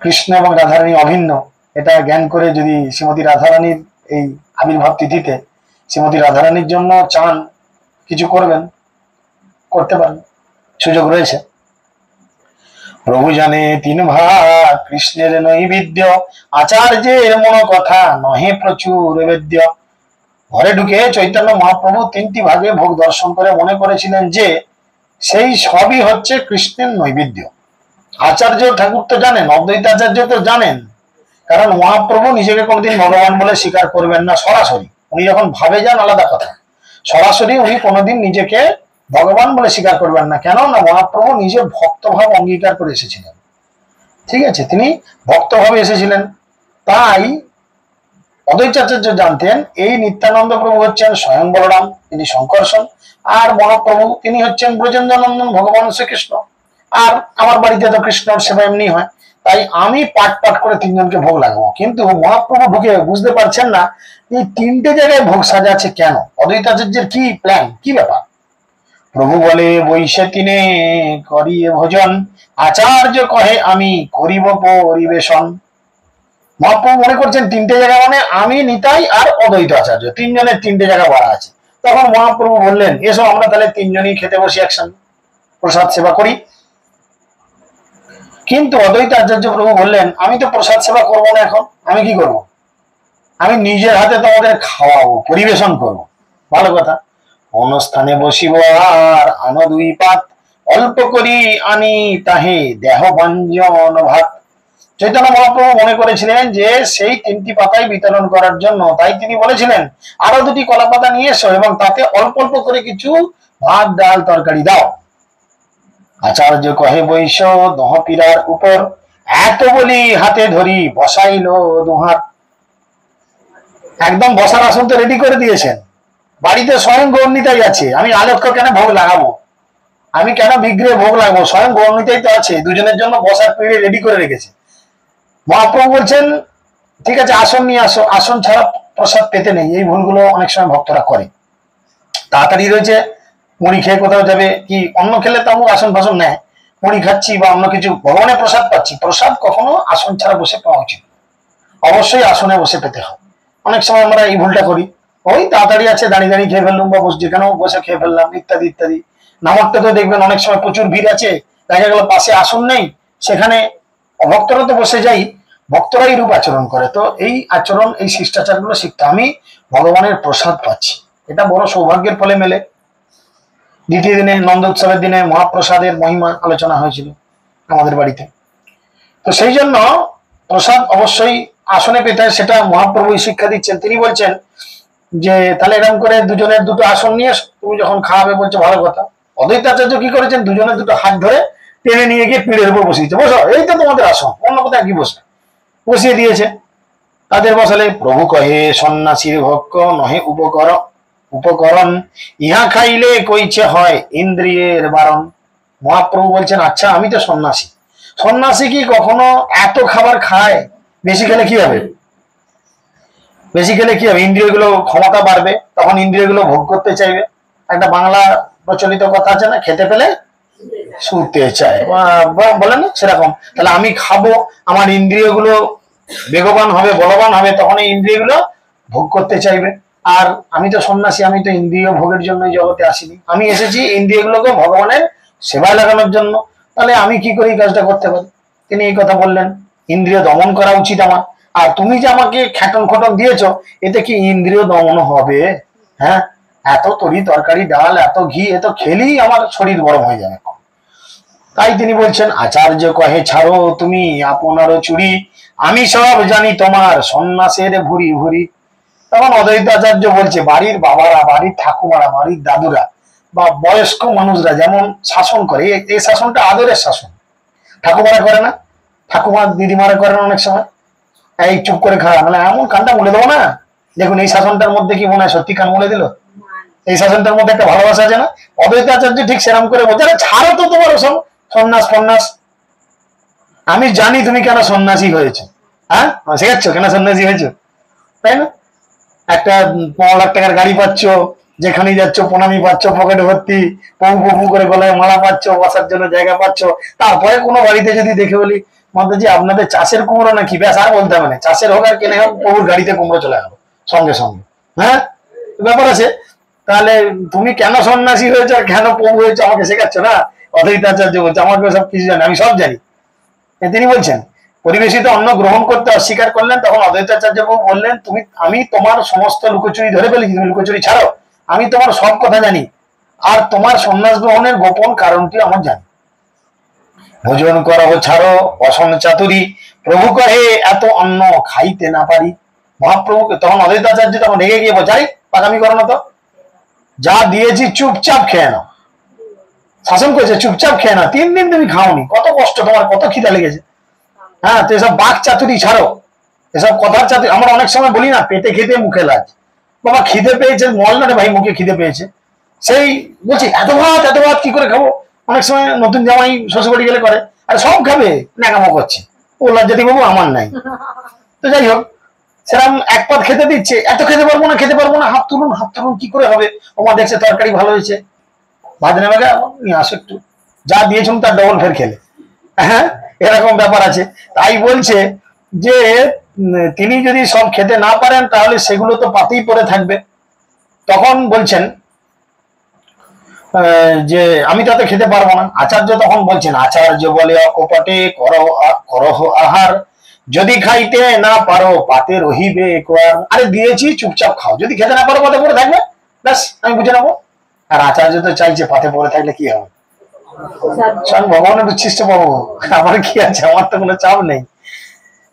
কৃষ্ণ এবং রাধারানী অভিন্ন, এটা জ্ঞান করে যদি শ্রীমতী রাধারানীর এই আবির্ভাব তিথিতে শ্রীমতী রাধারানীর জন্য চান কিছু করবেন, করতে পারেন, সুযোগ রয়েছে। প্রভু জানে 3 ভাগ কৃষ্ণের নৈবেদ্য, আচার্যের মন কথা নহে প্রচুর বেদ্য। ঘরে ঢুকে চৈতন্য মহাপ্রভু 3টি ভাগে ভোগ দর্শন করে মনে করেছিলেন যে সেই সবই হচ্ছে কৃষ্ণের নৈবেদ্য। আচার্য ঠাকুর তো জানেন, অদ্বৈত আচার্য তো জানেন, কারণ মহাপ্রভু নিজেকে কোনোদিন ভগবান বলে স্বীকার করবেন না সরাসরি। উনি যখন ভাবে যান আলাদা কথা, সরাসরি উনি কোনোদিন নিজেকে ভগবান বলে স্বীকার করবেন না। কেন না, মহাপ্রভু নিজে ভক্তভাব অঙ্গীকার করে এসেছিলেন। ঠিক আছে, তিনি ভক্তভাবে এসেছিলেন। তাই অদ্বৈত আচার্য জানতেন এই নিত্যানন্দ প্রভু হচ্ছেন স্বয়ং বলরাম, তিনি শঙ্কর্ষণ, আর মহাপ্রভু তিনি হচ্ছেন ব্রজেন্দ্রনন্দন ভগবান শ্রীকৃষ্ণ। আর আমার বাড়িতে তো কৃষ্ণর সেবা এমনি হয়, তাই আমি পাট পাট করে 3 জনকে ভোগ লাগাবো। কিন্তু মহাপ্রভু ঢুকে বুঝতে পারছেন না এই 3টে জায়গায় ভোগ সাজাচ্ছে কেন, অদ্বৈত আচার্যের কি প্ল্যান, কি ব্যাপার। প্রভু বলে বৈশে তিনে করিয়ে ভোজন, আচার্য কহে আমি করিব পরিবেশন। মহাপ্রভু মনে করছেন 3টে জায়গা মানে আমি, নিতাই আর অদ্বৈত আচার্য, 3 জনের 3টে জায়গা বলা আছে। তখন মহাপ্রভু বললেন, এসো আমরা তাহলে 3 জনই খেতে বসি একসঙ্গে, প্রসাদ সেবা করি। কিন্তু অদ্বৈত আচার্য প্রভু বললেন, আমি তো প্রসাদ সেবা করবো না, এখন আমি কি করব, আমি নিজের হাতে তোমাদের খাওয়াবো, পরিবেশন করব। ভালো কথা, অনুষ্ঠানে বসিব আর আনো 2 পাত, অল্প করি আনি তাহে দেহ ব্যঞ্জন ভাত। চৈতন্য মহাপ্রভু মনে করেছিলেন যে সেই 3টি পাতাই বিতরণ করার জন্য, তাই তিনি বলেছিলেন আরো 2টি কলা পাতা নিয়ে এসো এবং তাতে অল্প অল্প করে কিছু ভাত ডাল তরকারি দাও। আচার্য কহে বৈশ দহ পীড়ার উপর, এত বলি হাতে ধরি বসাইল 2 হাত। একদম বসার আসন তো রেডি করে দিয়েছেন, বাড়িতে স্বয়ং গৌরনিতাই আছে, আমি আলোক্য কেন ভোগ লাগাবো, আমি কেন বিগ্রহে ভোগ লাগাবো, স্বয়ং গৌরনিতাই তো আছে, দুজনের জন্য বসার পিড়ে রেডি করে রেখেছে। মহাপ্রভু বলছেন ঠিক আছে আসন নিয়ে আসো, আসন ছাড়া প্রসাদ পেতে নেই। এই ভুলগুলো অনেক সময় ভক্তরা করে, তাড়াতাড়ি রয়েছে, মুড়ি খেয়ে কোথাও যাবে, কি অন্ন খেলে তো আমার আসন ফাসন নেয়, মুড়ি খাচ্ছি বা অন্য কিছু, ভগবানের প্রসাদ পাচ্ছি, প্রসাদ কখনো আসন ছাড়া বসে পাওয়া উচিত, অবশ্যই আসনে বসে পেতে হয়। অনেক সময় আমরা এই ভুলটা করি, ওই তাড়াতাড়ি আছে দাঁড়িয়ে দাঁড়িয়ে খেয়ে ফেললাম বা যেখানেও বসে খেয়ে ফেললাম ইত্যাদি ইত্যাদি। নামকটা তো দেখবেন অনেক সময় প্রচুর ভিড় আছে, দেখা গেল পাশে আসন নেই, সেখানে ভক্তরা তো বসে যাই, ভক্তরাই রূপ আচরণ করে। তো এই আচরণ, এই শিষ্টাচারগুলো শিখতে, আমি ভগবানের প্রসাদ পাচ্ছি, এটা বড় সৌভাগ্যের ফলে মেলে। দ্বিতীয় দিনে নন্দ উৎসবের দিনে মহাপ্রসাদের মহিমা আলোচনা হয়েছিল আমাদের বাড়িতে। তো সেই জন্য প্রসাদ অবশ্যই আসনে পেতে হয়, সেটা মহাপ্রভু শিক্ষা দিচ্ছেন। তিনি বলছেন যে তাহলে এরকম করে দুজনের দুটো আসন নিয়ে তুমি যখন খাওয়াবে, বলছো ভালো কথা। অদ্বৈতাচার্য কি করেছেন, দুজনের দুটো হাত ধরে টেনে নিয়ে গিয়ে পিঠের উপর বসিয়েছে, বসো, এই তো তোমাদের আসন, অন্য কোথায় কি বসবে, বসিয়ে দিয়েছে। তাদের বসালে প্রভু কহে সন্ন্যাসীর ভক্ষ নহে উপকরণ, ইহা খাইলে কইছে হয় ইন্দ্রিয়ের বারণ। মহাপ্রভু বলছেন আচ্ছা আমি তো সন্ন্যাসী, সন্ন্যাসী কি কখনো এত খাবার খায়? বেশি খেলে কি হবে? বেশি খেলে কি হবে? ইন্দ্রিয়গুলো ক্ষমতা বাড়বে, তখন ইন্দ্রিয়গুলো ভোগ করতে চাইবে। একটা বাংলা প্রচলিত কথা আছে না, খেতে পেলে শুতে চায়, বলে না, সেরকম। তাহলে আমি খাবো, আমার ইন্দ্রিয়গুলো বেগবান হবে, বলবান হবে, তখন এই ইন্দ্রিয়গুলো ভোগ করতে চাইবে। আর আমি তো সন্ন্যাসী, আমি তো ইন্দ্রিয় ভোগের জন্য জগতে আসিনি, আমি এসেছি ইন্দ্রিয়গুলোকে ভগবানের সেবায় লাগানোর জন্য। তাহলে আমি কি করে এই কাজটা করতে পারি? তিনি এই কথা বললেন, ইন্দ্রিয় দমন করা উচিত আমার। আর তুমি যে আমাকে খ্যাটন খটন দিয়েছ, এতে কি ইন্দ্রিয় দমন হবে? হ্যাঁ, এত তরি তরকারি ডাল, এত ঘি, এত খেলেই আমার শরীর গরম হয়ে যাবে। তাই তিনি বলছেন আচার্য কহে ছাড়ো তুমি আপনারও চুরি, আমি সব জানি তোমার সন্ন্যাসের ভুরি ভুরি। তখন অদ্বৈতাচার্য বলছে বাড়ির বাবারা, বাড়ির ঠাকুমারা, বাড়ির দাদুরা বা বয়স্ক মানুষরা যেমন শাসন করে, এই শাসনটা আদরের শাসন। ঠাকুমারা করে না, ঠাকুমা দিদিমারা করেন অনেক সময়, এই চুপ করে খাওয়া, মানে এমন কানটা মুলে দেবো না। দেখুন এই শাসনটার মধ্যে কি মনে হয় সত্যি কান মুলে দিল? এই শাসনটার মধ্যে একটা ভালোবাসা আছে না? অদ্বৈতাচার্য ঠিক সেরকম করে বলছে ছাড়ো তো তোমার ওসব সন্ন্যাস ফন্যাস, আমি জানি তুমি কেন সন্ন্যাসী হয়েছো। হ্যাঁ, শেখাচ্ছ কেন সন্ন্যাসী হয়েছো, তাই না? একটা 15 লাখ টাকার গাড়ি পাচ্ছ, যেখানে যাচ্ছ প্রণামী পাচ্ছ, পকেটে ভর্তি, পু করে গলায় মালা পাচ্ছ, বসার জন্য জায়গা পাচ্ছ। তারপরে কোনো বাড়িতে যদি দেখে বলি মাতাজি আপনাদের চাষের কুমড়ো নাকি, ব্যাস আর বলতে হবে না, চাষের হোক আর কেনে হোক, প্রভুর গাড়িতে কুমড়ো চলে গেল সঙ্গে সঙ্গে। হ্যাঁ, ব্যাপার আছে। তাহলে তুমি কেন সন্ন্যাসী হয়েছো আর কেন প্রভু হয়েছো আমাকে শেখাচ্ছ না? অদ্বৈতাচার্য বলছে আমাকে সব কিছু জানি, আমি সব জানি। তিনি বলছেন পরিবেশিত অন্ন গ্রহণ করতে অস্বীকার করলেন, তখন অদ্বৈতাচার্য বললেন আমি তোমার সমস্ত লুকোচুরি ধরে ফেলেছি, তুমি লুকোচুরি ছাড়ো, আমি তোমার সব কথা জানি, আর তোমার সন্ন্যাস গ্রহণের গোপন কারণটি আমার জানি। ভোজন করো ছাড়ো অসন চাতুরি, প্রভু কহে এত অন্ন খাইতে না পারি। মহাপ্রভু তখন অদ্বৈতাচার্য তখন রেগে গিয়ে বলছে পাগামি করো না তো, যা দিয়েছি চুপচাপ খেয়ে নাও। শাসন করেছে চুপচাপ খেয়ে নাও, 3 দিন তুমি খাওনি, কত কষ্ট তোমার, কত খিদা লেগেছে। হ্যাঁ, তো এসব বাক চাতুরি ছাড়ো, এসব কথার চাতুরি। আমরা অনেক সময় বলি না পেটে খেতে মুখে লাজ, বাবা খিদে পেয়েছে মল না রে ভাই, মুখে খিদে পেয়েছে, সেই বলছি এত ভাত কি করে খাবো। অনেক সময় নতুন জামাই শ্বশুরবাড়ি গেলে করে, আরে সব খাবে, ন্যাকামো করছে, ও লজ্জাতি বাবু আমার নাই। তো যাই হোক, সেরকম এক পাত খেতে দিচ্ছে, এত খেতে পারবো না, হাত তুলুন, কি করে হবে, ওমা দেখছে তরকারি ভালো হয়েছে, ভাত নেবে নিয়ে আসো একটু, যা দিয়েছুন তার ডবল ফের খেলে। হ্যাঁ, এরকম ব্যাপার আছে। তাই বলছে যে তিনি যদি সব খেতে না পারেন তাহলে সেগুলো তো পাতেই পড়ে থাকবে। তখন বলছেন যে আমি তাতে খেতে পারবো না। আচার্য তখন বলছেন আচার্য বলে অকপটে করহ আহার, যদি খাইতে না পারো পাতে রহিবে একবার। আরে দিয়েছি চুপচাপ খাও, যদি খেতে না পারো পাতে পড়ে থাকবে, ব্যাস আমি বুঝে নেবো। আর আচার্য তো চাইছে পাতে পড়ে থাকলে কি হবে, ভগবানের উচ্ছিষ্ট পাবো, আমার কি আছে, আমার তো কোনো চাপ নেই।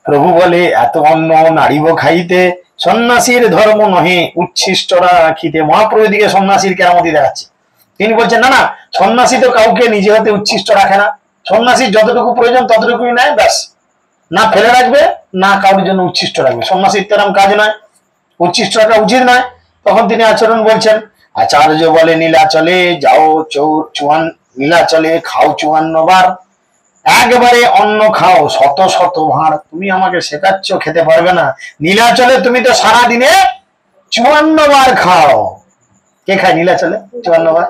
প্রভু বলে এত অন্ন নাড়িব খাইতে, সন্ন্যাসীর ধর্ম নহে উচ্ছিষ্টরা রাখিতে। মহাপ্রভু দিকে সন্ন্যাসীর কেরামতি দেখাচ্ছে। তিনি বলছেন না না, সন্ন্যাসী তো কাউকে নিজে হাতে উচ্ছিষ্ট রাখে না, সন্ন্যাসীর যতটুকু প্রয়োজন ততটুকুই নেয়, ব্যাস, না ফেলে রাখবে না কারোর জন্য উচ্ছিষ্ট রাখবে। সন্ন্যাসীর তেরম কাজ নয়, উচ্ছিষ্ট রাখা উচিত নয়। তখন তিনি আচরণ বলছেন আচার্য বলে নীলাচলে যাও নীলাচলে খাও 54 বার, একবারে অন্ন খাও শত শত ভাঁড়। তুমি আমাকে শেখাচ্ছ খেতে পারবে না, নীলাচলে তুমি তো সারাদিনে 54 বার খাও। কে খায় নীলাচলে 54 বার?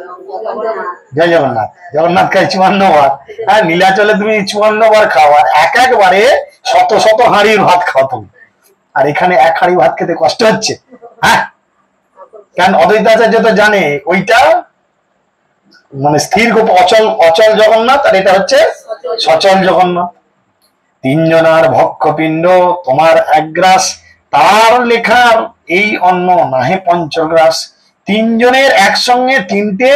জয় জগন্নাথ, জগন্নাথ খায় 54 বার। হ্যাঁ, নীলাচলে তুমি 54 বার খাও, আর একবারে শত শত হাঁড়ির ভাত খাও তুমি। আর এখানে 1 হাঁড়ি ভাত খেতে কষ্ট হচ্ছে। হ্যাঁ, কারণ অদ্বৈতাচার্য তো জানে ওইটা মানে স্থির অচল জগন্নাথ, আর এটা হচ্ছে সচল জগন্নাথ। 3 জনার ভক্ষপিণ্ড তোমার 1 গ্রাস, তার লেখার এই অন্ন নাহে 5 গ্রাস। 3 জনের একসঙ্গে 3টে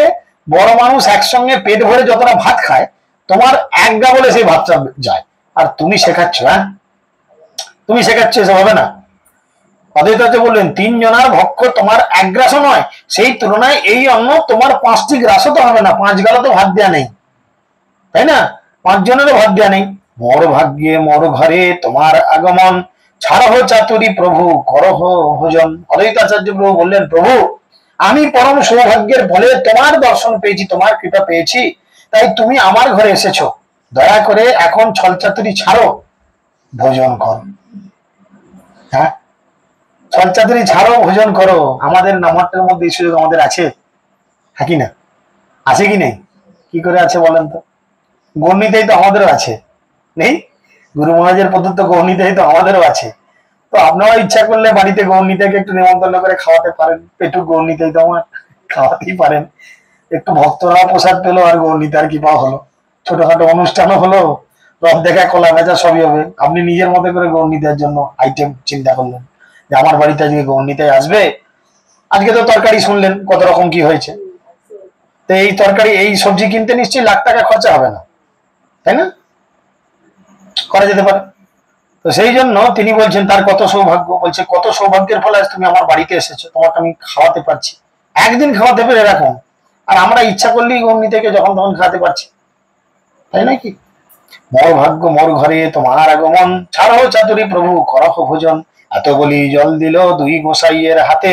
বড় মানুষ একসঙ্গে পেট ভরে যতটা ভাত খায়, তোমার 1 গা বলে সেই ভাতটা যায়, আর তুমি শেখাচ্ছ। হ্যাঁ, তুমি শেখাচ্ছ, এসব হবে না। অদ্বৈত বললেন 3 জনার ভক্ষ তোমার এক গ্রাসও নয়, সেই তুলনায় এই অন্ন তোমার 5টি গ্রাসও তো হবে না, 5 গালা তো ভাত দেয়া নেই, তাই না? 5 জনেরও ভাত দেয়া নেই। মোর ভাগ্যে মোর ঘরে তোমার আগমন, ছাড়হ চাতুরি প্রভু করহ ভোজন। অদ্বৈত আচার্য প্রভু বললেন, প্রভু আমি পরম সৌভাগ্যের ফলে তোমার দর্শন পেয়েছি, তোমার কৃপা পেয়েছি, তাই তুমি আমার ঘরে এসেছো, দয়া করে এখন ছলচাতুরি ছাড়ো, ভোজন করো। হ্যাঁ, ছলচাতুরি ছাড়ো, ভোজন করো। আমাদের নামাটের মধ্যে এই সুযোগ আমাদের আছে, থাকি না? আছে কি নেই? কি করে আছে বলেন তো? গণিতেই তো আমাদেরও আছে, নেই? গুরু মহারাজের প্রদত্ত গৌরনীতেই তো আমাদেরও আছে। তো আপনারা ইচ্ছা করলে বাড়িতে গৌরনীতাকে একটু নেমন্তন্ন করে খাওয়াতে পারেন, পেটুক গৌরনীতাই তো আমার খাওয়াতেই পারেন। একটু ভক্তরাও প্রসাদ পেলো আর গৌরনীতার কৃপা হলো, ছোটখাটো অনুষ্ঠানও হলো, রথ দেখা, কলা বেচা সবই হবে। আপনি নিজের মতো করে গৌরনীতার জন্য আইটেম চিন্তা করলেন যে আমার বাড়িতে আজকে গৌরনীতায় আসবে। আজকে তো তরকারি শুনলেন কত রকম কি হয়েছে, তো এই তরকারি এই সবজি কিনতে নিশ্চয়ই লাখ টাকা খরচা হবে না, তাই না? করা যেতে পারে। তো সেই জন্য তিনি বলছেন তার কত সৌভাগ্য, বলছে কত সৌভাগ্যের ফলে আজ তুমি আমার বাড়িতে এসেছো, তোমাকে আমি খাওয়াতে পারছি, একদিন খাওয়াতে পেরে এরকম। আর আমরা ইচ্ছা করলেই অমনি থেকে যখন তখন খাওয়াতে পারছি, তাই নাকি? মোর ভাগ্য মোর ঘরে তোমার আগমন, ছাড়ো চাতুরি প্রভু করহ ভোজন। এত বলি জল দিল 2 গোসাইয়ের হাতে,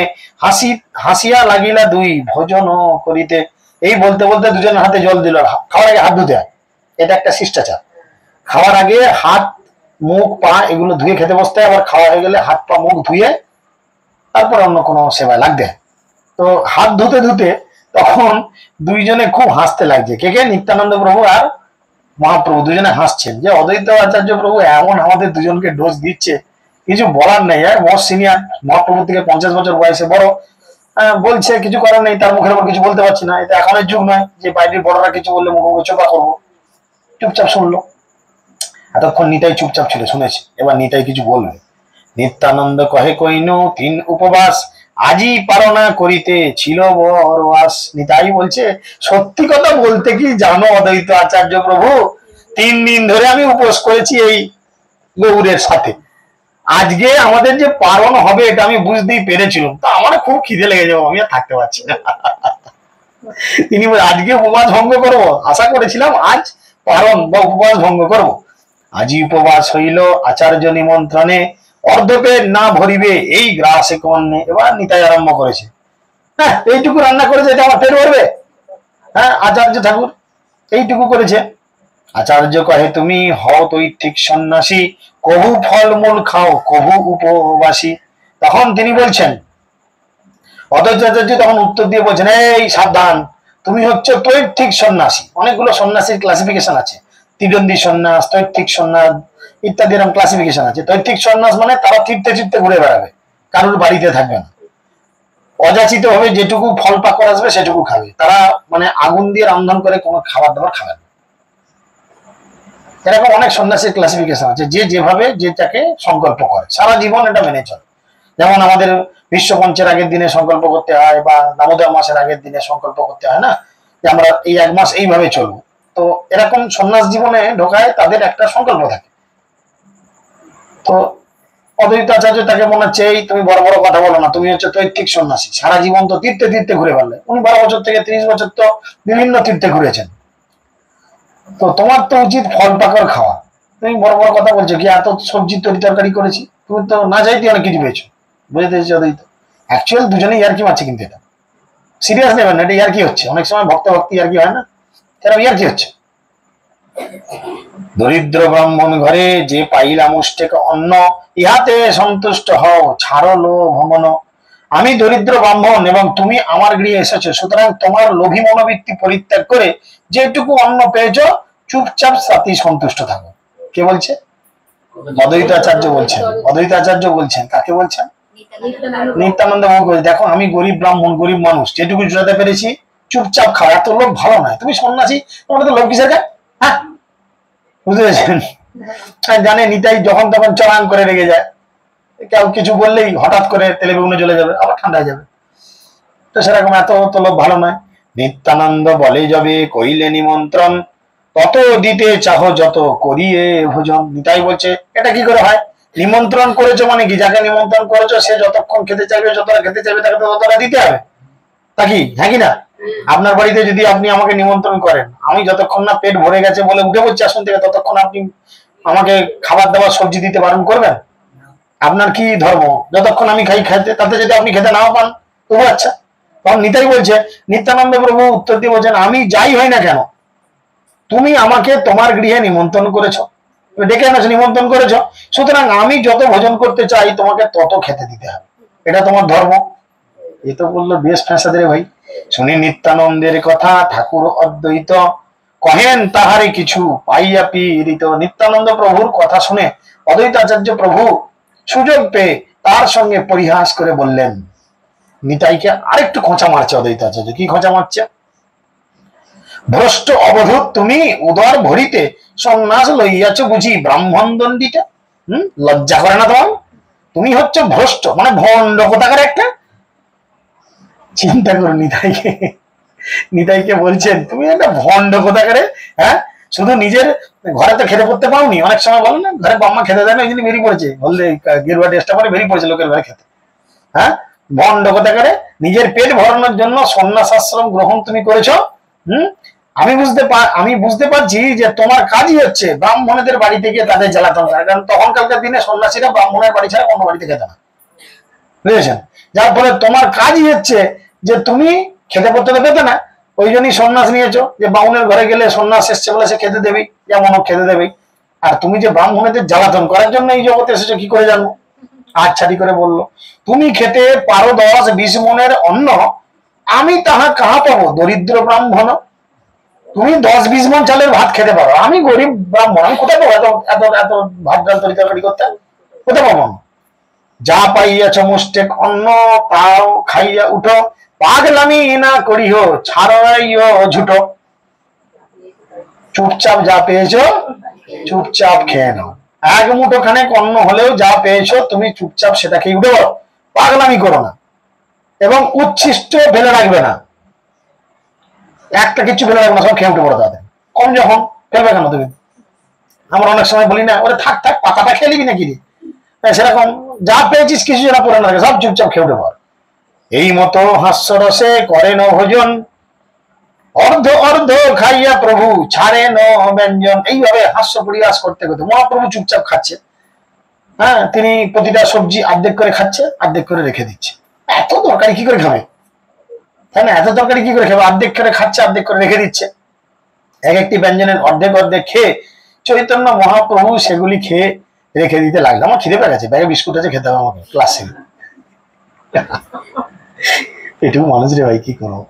হাসিয়া লাগিলা 2 ভোজন করিতে। এই বলতে বলতে দুজনের হাতে জল দিল। খাওয়ার আগে হাত ধুতে হয়, এটা একটা শিষ্টাচার। খাওয়ার আগে হাত মুখ পা এগুলো ধুয়ে খেতে বসতে হয়, আবার খাওয়া হয়ে গেলে হাত পা মুখ ধুয়ে তারপর অন্য কোনো সেবায় লাগবে। তো হাত ধুতে ধুতে তখন দুইজনে খুব হাসতে লাগছে। কে কে? নিত্যানন্দ প্রভু আর মহাপ্রভু দুজনে হাসছেন যে অদ্বৈত আচার্য প্রভু এমন আমাদের দুজনকে ডোজ দিচ্ছে, কিছু বলার নেই। মোস্ট সিনিয়র, মহাপ্রভু থেকে 50 বছর বয়সে বড়, বলছে কিছু করার নেই, তার মুখের উপর কিছু বলতে পারছি না। এটা এখনের যুগ নয় যে বাইরের বড়রা কিছু বললে মুখে চোপা করবো। চুপচাপ শুনলো। এতক্ষণ নিতাই চুপচাপ ছিল, শুনেছে। এবার নিতাই কিছু বলবে। নিত্যানন্দ কহে কইনু 3 উপবাস, আজই পারনা করিতে ছিল বড় আস। নিতাই বলছে সত্যি কথা বলতে কি জানো অদ্বৈত আচার্য প্রভু, 3 দিন ধরে আমি উপোস করেছি এই গৌরের সাথে। আজকে আমাদের যে পারণ হবে এটা আমি বুঝতেই পেরেছিলাম, তা আমার খুব খিদে লেগে যাবো, আমি আর থাকতে পারছি না। তিনি আজকে উপবাস ভঙ্গ করবো, আশা করেছিলাম আজ পারণ বা উপবাস ভঙ্গ করবো। আজি উপবাস হইল আচার্য নিমন্ত্রণে, অর্ধপেট না ভরিবে এই গ্রাসে কন্যে। এবার নিতাই আরম্ভ করেছে, হ্যাঁ এইটুকু রান্না করেছে, এটা আমার পেট ভরবে? হ্যাঁ, আচার্য ঠাকুর এইটুকু করেছে। আচার্য কহে তুমি হও তৈত্বিক সন্ন্যাসী, কভু ফলমূল খাও কভু উপবাসী। তখন তিনি বলছেন, অদ্বৈত আচার্য তখন উত্তর দিয়ে বলছেন, এই সাবধান, তুমি হচ্ছে তৈত্বিক সন্ন্যাসী। অনেকগুলো সন্ন্যাসীর ক্লাসিফিকেশন আছে, তীরন্দি সন্ন্যাস, তৈত্বিক সন্ন্যাস ইত্যাদি এরকম ক্লাসিফিকেশন আছে। তৈত্বিক সন্ন্যাস মানে তারা তীর্থে তীর্থে ঘুরে বেড়াবে, কারোর বাড়িতে থাকবে না, অযাচিত ভাবে যেটুকু ফল পাকড় আসবে সেটুকু খাবে। তারা মানে আগুন দিয়ে রন্ধন করে কোনো খাবার দাবার খাবে না। এরকম অনেক সন্ন্যাসীর ক্লাসিফিকেশন আছে, যে যেভাবে যেটাকে সংকল্প করে সারা জীবন এটা মেনে চলে। যেমন আমাদের বিশ্বপঞ্চের আগের দিনে সংকল্প করতে হয়, বা দামোদর মাসের আগের দিনে সংকল্প করতে হয় না, যে আমরা এই 1 মাস এইভাবে চলবো। তো এরকম সন্ন্যাস জীবনে ঢোকায় তাদের একটা সংকল্প থাকে। তো অদ্বৈত আচার্য তাকে মনে হচ্ছে, এই তুমি বড় বড় কথা বলো না, তুমি হচ্ছে তৈত্বিক সন্ন্যাসী, সারা জীবন তো তীর্থে তীর্থে ঘুরে বেড়ালে। উনি 12 বছর থেকে 30 বছর তো বিভিন্ন তীর্থে ঘুরেছেন, তো তোমার তো উচিত ফল পাকড় খাওয়া। তুমি বড় বড় কথা বলছো কি, এত সবজি তরকারি করেছি, তুমি তো না চাইতে অনেক কিছু পেয়েছো। বুঝতে পেরেছি অদ্বৈত? অ্যাকচুয়াল দুজনেই ইয়ার্কি মারছে, কিন্তু এটা সিরিয়াস নেবেন না, এটা ইয়ার্কি হচ্ছে। অনেক সময় ভক্ত ভক্তি ইয়ার্কি হয় না, এরা ইয়ার্কি হচ্ছে। দরিদ্র ব্রাহ্মণ ঘরে যে পাইলা মুষ্টিক অন্ন, ইহাতে সন্তুষ্ট হও ছাড়ো লোভ মন। আমি দরিদ্র ব্রাহ্মণ এবং তুমি আমার গৃহে এসেছো, সুতরাং তোমার লোভী মনোবৃত্তি পরিত্যাগ করে যেটুকু অন্ন পেয়েছো চুপচাপ সাথে সন্তুষ্ট থাকো। কে বলছে? অদ্বৈত আচার্য বলছেন। অদ্বৈত আচার্য বলছেন, কাকে বলছেন? নিত্যানন্দ বাবু। দেখো আমি গরিব ব্রাহ্মণ, গরিব মানুষ, যেটুকু জোড়াতে পেরেছি চুপচাপ খাও। এত লোভ ভালো নয়, তুমি সন্ন্যাসী, তোমার তো লোভ কিসের? হ্যাঁ, বুঝতে পেরেছেন? জানে নিতাই যখন তখন চড়ান করে রেগে যায়, কেউ কিছু বললেই হঠাৎ করে তেলে বেগুনে জ্বলে যাবে, আবার ঠান্ডা হয়ে যাবে। তো সেরকম এত তো লোভ ভালো নয়। নিত্যানন্দ বলে যাবে কইলে নিমন্ত্রণ, তত দিতে চাহ যত করিয়ে ভোজন। নিতাই বলছে এটা কি করে হয়? নিমন্ত্রণ করেছো মানে কি, যাকে নিমন্ত্রণ করেছো সে যতক্ষণ খেতে চাইবে, যতটা খেতে চাইবে তাকে তো ততটা দিতে হবে, তা কি হ্যাঁ কি না? আপনার বাড়িতে যদি আপনি আমাকে নিমন্ত্রণ করেন, আমি যতক্ষণ না পেট ভরে গেছে বলে উঠে পড়ছি আসন থেকে, ততক্ষণ আপনি আমাকে খাবার দাবার সবজি দিতে বারণ করবেন? আপনার কি ধর্ম? যতক্ষণ আমি খাই খেতে, তাতে যদি আপনি খেতে নাও পান তবু আচ্ছা। তখন নিতাই বলছে, নিত্যানন্দ প্রভু উত্তর দিয়ে বলছেন, আমি যাই হয় না কেন, তুমি আমাকে তোমার গৃহে নিমন্ত্রণ করেছো, ডেকে এনেছো, নিমন্ত্রণ করেছো, সুতরাং আমি যত ভোজন করতে চাই তোমাকে তত খেতে দিতে হবে, এটা তোমার ধর্ম। এ তো বললো বেশ ফ্যাসাদে রে ভাই। শুনি নিত্যানন্দের কথা ঠাকুর অদ্বৈত কহেন তাহারে কিছু পাইয়া পীড়িত। নিত্যানন্দ প্রভুর কথা শুনে অদ্বৈত আচার্য প্রভু সুযোগ পেয়ে তার সঙ্গে পরিহাস করে বললেন, নিতাইকে আরেকটু খোঁচা মারছে অদ্বৈত আচার্য। কি খোঁচা মারছে? ভ্রষ্ট অবধূত তুমি উদর ভরিতে সন্ন্যাস লইয়াছ বুঝি ব্রাহ্মণ দণ্ডিতে। লজ্জা করে না তোমার? তুমি হচ্ছে ভ্রষ্ট মানে ভণ্ড কোথাকার একটা। চিন্তা করো, নিতাইকে নিতাইকে বলছেন তুমি একটা ভণ্ড কোথাকারে। হ্যাঁ, শুধু নিজের ঘরে তো খেতে পড়তে পাওনি, অনেক সময় বলো না ঘরে বাম্মা খেতে দেয় না, এই জন্য বেরিয়ে পড়েছে, বললে গেরুয়া টেস্টটা করে বেরিয়ে পড়েছে লোকের ঘরে খেতে। হ্যাঁ, ভণ্ড কোথাকারে, নিজের পেট ভরানোর জন্য সন্ন্যাস আশ্রম গ্রহণ তুমি করেছো। আমি বুঝতে পারছি যে তোমার কাজই হচ্ছে ব্রাহ্মণদের বাড়িতে গিয়ে তাদের জ্বালাতন করা, কারণ তখনকার দিনে সন্ন্যাসীরা ব্রাহ্মণের বাড়ি ছাড়া অন্য বাড়িতে খেতে না, বুঝেছেন? যার ফলে তোমার কাজই হচ্ছে যে তুমি খেতে পড়তে তো পেতে না, ওই জন্যই সন্ন্যাস নিয়েছো, যে বামুনের ঘরে গেলে সন্ন্যাস এসছে বলে সে খেতে দেবেই, যেমন খেতে দেবেই। আর তুমি যে ব্রাহ্মণদের জ্বালাতন করার জন্য এই জগতে এসেছো, কি করে জানো? আচ্ছাটি করে বললো, তুমি খেতে পারো 10-20 মনের অন্ন, আমি তাহা কাহা পাবো দরিদ্র ব্রাহ্মণ। তুমি 10-20 মন চালের ভাত খেতে পারো, আমি গরিব ব্রাহ্মণ, আমি কোথায় পাবো এত এত এত ভাত ডাল তরকারি করতে? কোথায় পাবো? যা পাইয়াছ মুষ্টেক অন্ন তাও খাইয়া উঠো, পাগলামি না করিও ছাড়াইও ঝুটো। চুপচাপ যা পেয়েছো চুপচাপ খেয়ে নাও, এক মুঠো খানেক অন্ন হলেও যা পেয়েছো তুমি চুপচাপ সেটা খেয়ে উঠো, পাগলামি করো না, এবং উচ্ছিষ্ট ফেলে রাখবে না, একটা কিছু ফেলে রাখবে না, সব খেয়ে উঠে পড়ো তাদের। কম যখন ফেলবে কেন তুমি? আমরা অনেক সময় বলি না, ওরে থাক থাক পাতাটা খেয়ে নিবি নাকি রে, সেরকম যা পেয়েছিস কিছু যেন পড়ে না, সব চুপচাপ খেয়ে উঠে পড়। এই মতো হাস্যরসে করেন ভোজন, অর্ধ অর্ধ খাইয়া প্রভু ছাড়েন ব্যঞ্জন। এইভাবে হাস্য পরিহাস করতে করতে মহাপ্রভু চুপচাপ খাচ্ছে। হ্যাঁ, তিনি প্রতিটা সবজি অর্ধেক করে খাচ্ছে, অর্ধেক করে রেখে দিচ্ছে। এত তরকারি কি করে খাবে, তাই না? এত তরকারি কি করে খাবে? অর্ধেক করে খাচ্ছে, অর্ধেক করে রেখে দিচ্ছে। এক একটি ব্যঞ্জনের অর্ধেক অর্ধেক খেয়ে চৈতন্য মহাপ্রভু সেগুলি খেয়ে রেখে দিতে লাগলো। আমার খিদে পেয়ে গেছে, ব্যাগে বিস্কুট আছে, খেতে হবে আমাকে ক্লাসে। এটুকু মানুষ রে ভাই, কি করবো?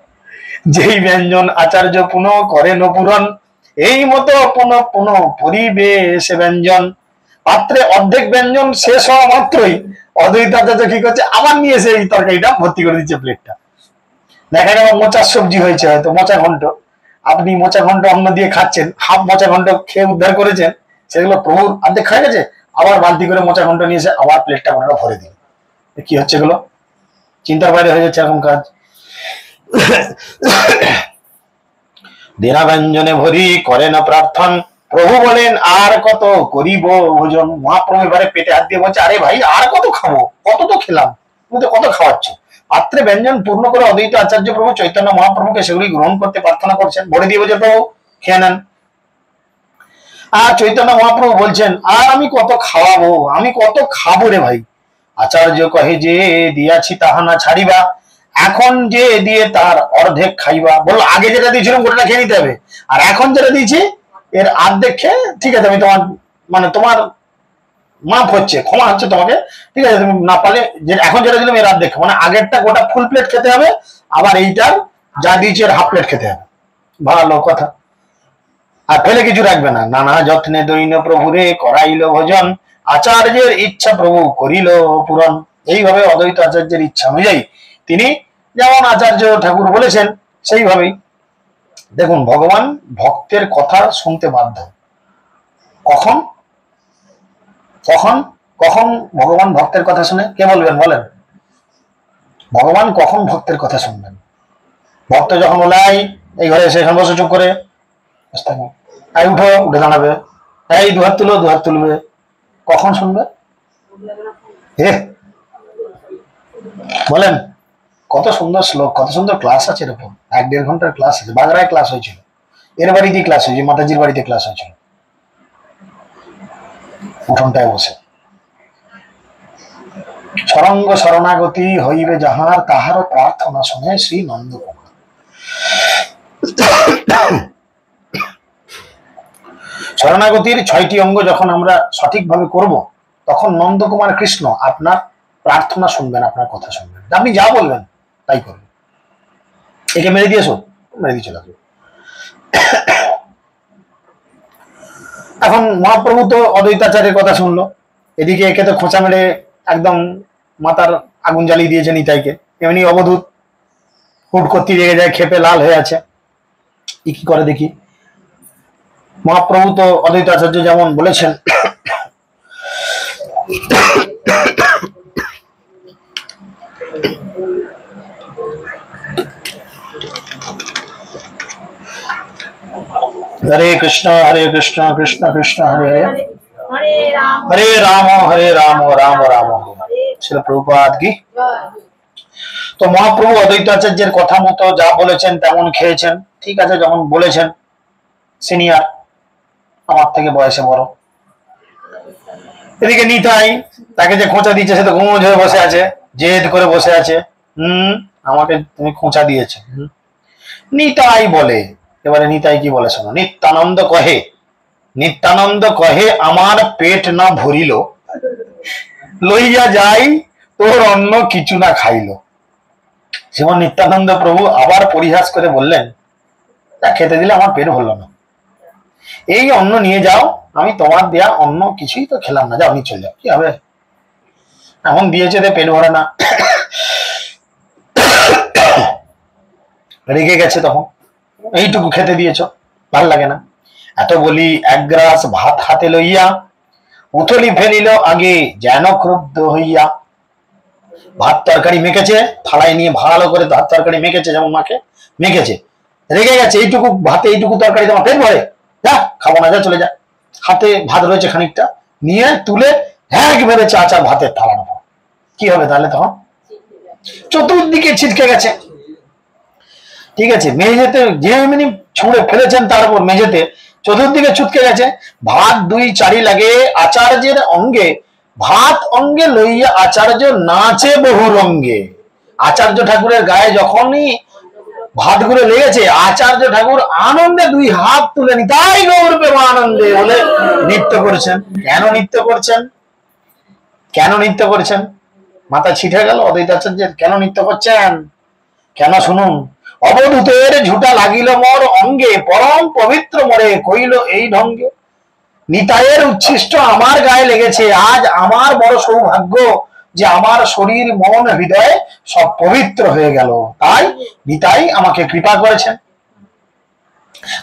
যেই ব্যঞ্জন আচার্য পুনঃ করেন পূরণ, এই মতো পুনঃ পুনঃ পরিবেশ ব্যঞ্জন। পাত্রে অর্ধেক ব্যঞ্জন শেষ হওয়া মাত্রই অদ্বৈত আচার্য কি করছে, আবার নিয়ে এসে এই তরকারিটা ভর্তি করে দিচ্ছে প্লেটটা। দেখা গেল মোচার সবজি হয়েছে, হয়তো মোচা ঘন্ট, আপনি মোচা ঘন্ট অন্ন দিয়ে খাচ্ছেন, হাফ মোচা ঘন্ট খেয়ে উদ্ধার করেছেন, সেগুলো প্রভুর অর্ধেক খাওয়া গেছে, আবার বালতি করে মোচা ঘন্ট নিয়ে এসে আবার প্লেটটা ঘন্টা ভরে দিন। কি হচ্ছে এগুলো? চিন্তার বাইরে হয়ে যাচ্ছে এরকম কাজ। দেনা ব্যঞ্জনে ভরি করে না প্রার্থন, প্রভু বলেন আর কত করিব ভোজন। মহাপ্রভু এবারে পেটে হাত দিয়ে বলছে, আরে ভাই আর কত খাবো, কত তো খেলাম, তুমি তো কত খাওয়াচ্ছ। পাত্রে ব্যঞ্জন পূর্ণ করে অদ্বৈত আচার্য প্রভু চৈতন্য মহাপ্রভুকে সেগুলি গ্রহণ করতে প্রার্থনা করছেন, ভরে দিয়ে বলছে প্রভু খেয়ে নেন। আর চৈতন্য মহাপ্রভু বলছেন, আর আমি কত খাওয়াবো, আমি কত খাবো রে ভাই। আচার্য কহে, যে দিয়াছি তাহা না ছাড়িবা, এখন যে দিয়ে তার অর্ধেক খাইবা। বললো আগে যেটা দিয়েছিলাম গোটাটা খেয়ে নিতে হবে, আর এখন যেটা দিয়েছি এর অর্ধেক খেয়ে, ঠিক আছে আমি তোমার মানে তোমার মাফ হচ্ছে, ক্ষমা হচ্ছে তোমাকে, ঠিক আছে তুমি না পারলে এখন যেটা দিলাম এর অর্ধেক, মানে আগেরটা গোটা ফুল প্লেট খেতে হবে, আবার এইটার যা দিয়েছে এর হাফ প্লেট খেতে হবে। ভালো কথা। আর ফেলে কিছু রাখবে না। নানা যত্নে দৈন প্রভুরে করাইল ভোজন, আচার্যের ইচ্ছা প্রভু করিল পূরণ। এইভাবে অদ্বৈত আচার্যের ইচ্ছা অনুযায়ী তিনি যেমন আচার্য ঠাকুর বলেছেন সেইভাবেই। দেখুন, ভগবান ভক্তের কথা শুনতে বাধ্য। কখন কখন কখন ভগবান ভক্তের কথা শুনে? কে বলবেন বলেন? ভগবান কখন ভক্তের কথা শুনবেন? ভক্ত যখন বলাই এই ঘরে এসে বসে চুপ করে, এই উঠো, উঠে দাঁড়াবে, এই দুহাত তুলো, দুহাত তুলবে, কখন শুনবে? বলেন কত সুন্দর শ্লোক, কত সুন্দর ক্লাস আছে। এরকম 1-1.5 ঘন্টার ক্লাস আছে। বাগড়ায় ক্লাস হয়েছিল, এর বাড়িতেই ক্লাস হয়েছে, মাতাজির বাড়িতে ক্লাস হয়েছিল, উঠোনটায় বসে। সরঙ্গ শরণাগতি হইবে যাহার, তাহার প্রার্থনা শুনে শ্রী নন্দকুমার। শরণাগতির 6টি অঙ্গ যখন আমরা সঠিকভাবে করব, তখন নন্দকুমার কৃষ্ণ আপনার প্রার্থনা শুনবেন, আপনার কথা শুনবেন, আপনি যা বলবেন তাই করবেন। একে মেরে দিয়েছো, মেরে দিয়ে চলে আসবে। এখন মহাপ্রভু তো অদ্বৈতাচার্যের কথা শুনলো, এদিকে একে তো খোঁচা মেরে একদম মাথার আগুন জ্বালিয়ে দিয়েছে নিতাইকে। এমনি অবধূত হুট করতে রেগে যায়, খেপে লাল হয়ে আছে। কি করে দেখি। মহাপ্রভু তো অদ্বৈতাচার্য যেমন বলেছেন, হরে কৃষ্ণ কৃষ্ণ কৃষ্ণ হরে হরে, হরে রাম রাম রাম হরে। শ্রীল প্রভুপাদ কি। তো মহাপ্রভু অদ্বৈতাচার্যের কথা মতো যা বলেছেন তেমন খেয়েছেন। ঠিক আছে, যখন বলেছেন, সিনিয়র, আমার থেকে বয়সে বড়। এদিকে নিতাই তাকে যে খোঁচা দিচ্ছে, সে তো ঘুমোজ হয়ে বসে আছে, জেদ করে বসে আছে। আমাকে তুমি খোঁচা দিয়েছে। নিতাই বলে, এবারে নিতাই কি বলে শোনো। নিত্যানন্দ কহে আমার পেট না ভরিল, লইয়া যাই তোর অন্য কিছু না খাইল। যেমন নিত্যানন্দ প্রভু আবার পরিহাস করে বললেন, তা খেতে দিলে আমার পেট ভরল না, এই অন্ন নিয়ে যাও, আমি তোমার দেয়া অন্য কিছুই তো খেলাম না, যাও নিয়ে চলে যাও। কি হবে, এখন দিয়েছে পেট ভরে না, রেগে গেছে। তখন এইটুকু খেতে দিয়েছ, ভাল লাগে না। এত বলি এক গ্রাস ভাত হাতে লইয়া, উথলি ফেলিল আগে যেন ক্রুদ্ধ হইয়া। ভাত তরকারি মেখেছে, থালায় নিয়ে ভালো করে ভাত তরকারি মেখেছে, যেমন মাকে মেখেছে, রেগে গেছে। এইটুকু ভাতে এইটুকু তরকারি তোমার পেট ভরে, যা খাবো না, যা চলে যা। হাতে ভাত রয়েছে খানিকটা, নিয়ে তুলে হ্যাঁ মেরেছে আচার ভাতের থালা নেবো। কি হবে তাহলে? তখন চতুর্দিকে ছিটকে গেছে। ঠিক আছে, মেঝেতে যে এমনি ছুঁড়ে ফেলেছেন, তার উপর মেঝেতে চতুর্দিকে ছুটকে গেছে। ভাত 2 লাগে আচার্যের অঙ্গে, ভাত অঙ্গে লইয়া আচার্য নাচে বহু রঙ্গে। আচার্য ঠাকুরের গায়ে যখনই ভাতগুলো লেগেছে, আচার্য ঠাকুর আনন্দে 2 হাত তুলে নিতাই গৌর প্রেমানন্দে বলে নৃত্য করছেন। কেন নৃত্য করছেন? কেন নৃত্য করছেন? মাথা ছিটে গেল অদ্বৈতাচার্যের। কেন নৃত্য করছেন? কেন শুনুন। অবধূতের ঝুটা লাগিল মোর অঙ্গে, পরম পবিত্র মোরে কইল এই ঢঙ্গে। নিতাইয়ের উচ্ছিষ্ট আমার গায়ে লেগেছে, আজ আমার বড় সৌভাগ্য যে আমার শরীর মন হৃদয় সব পবিত্র হয়ে গেল। তাই নিতাই আমাকে কৃপা করেছেন।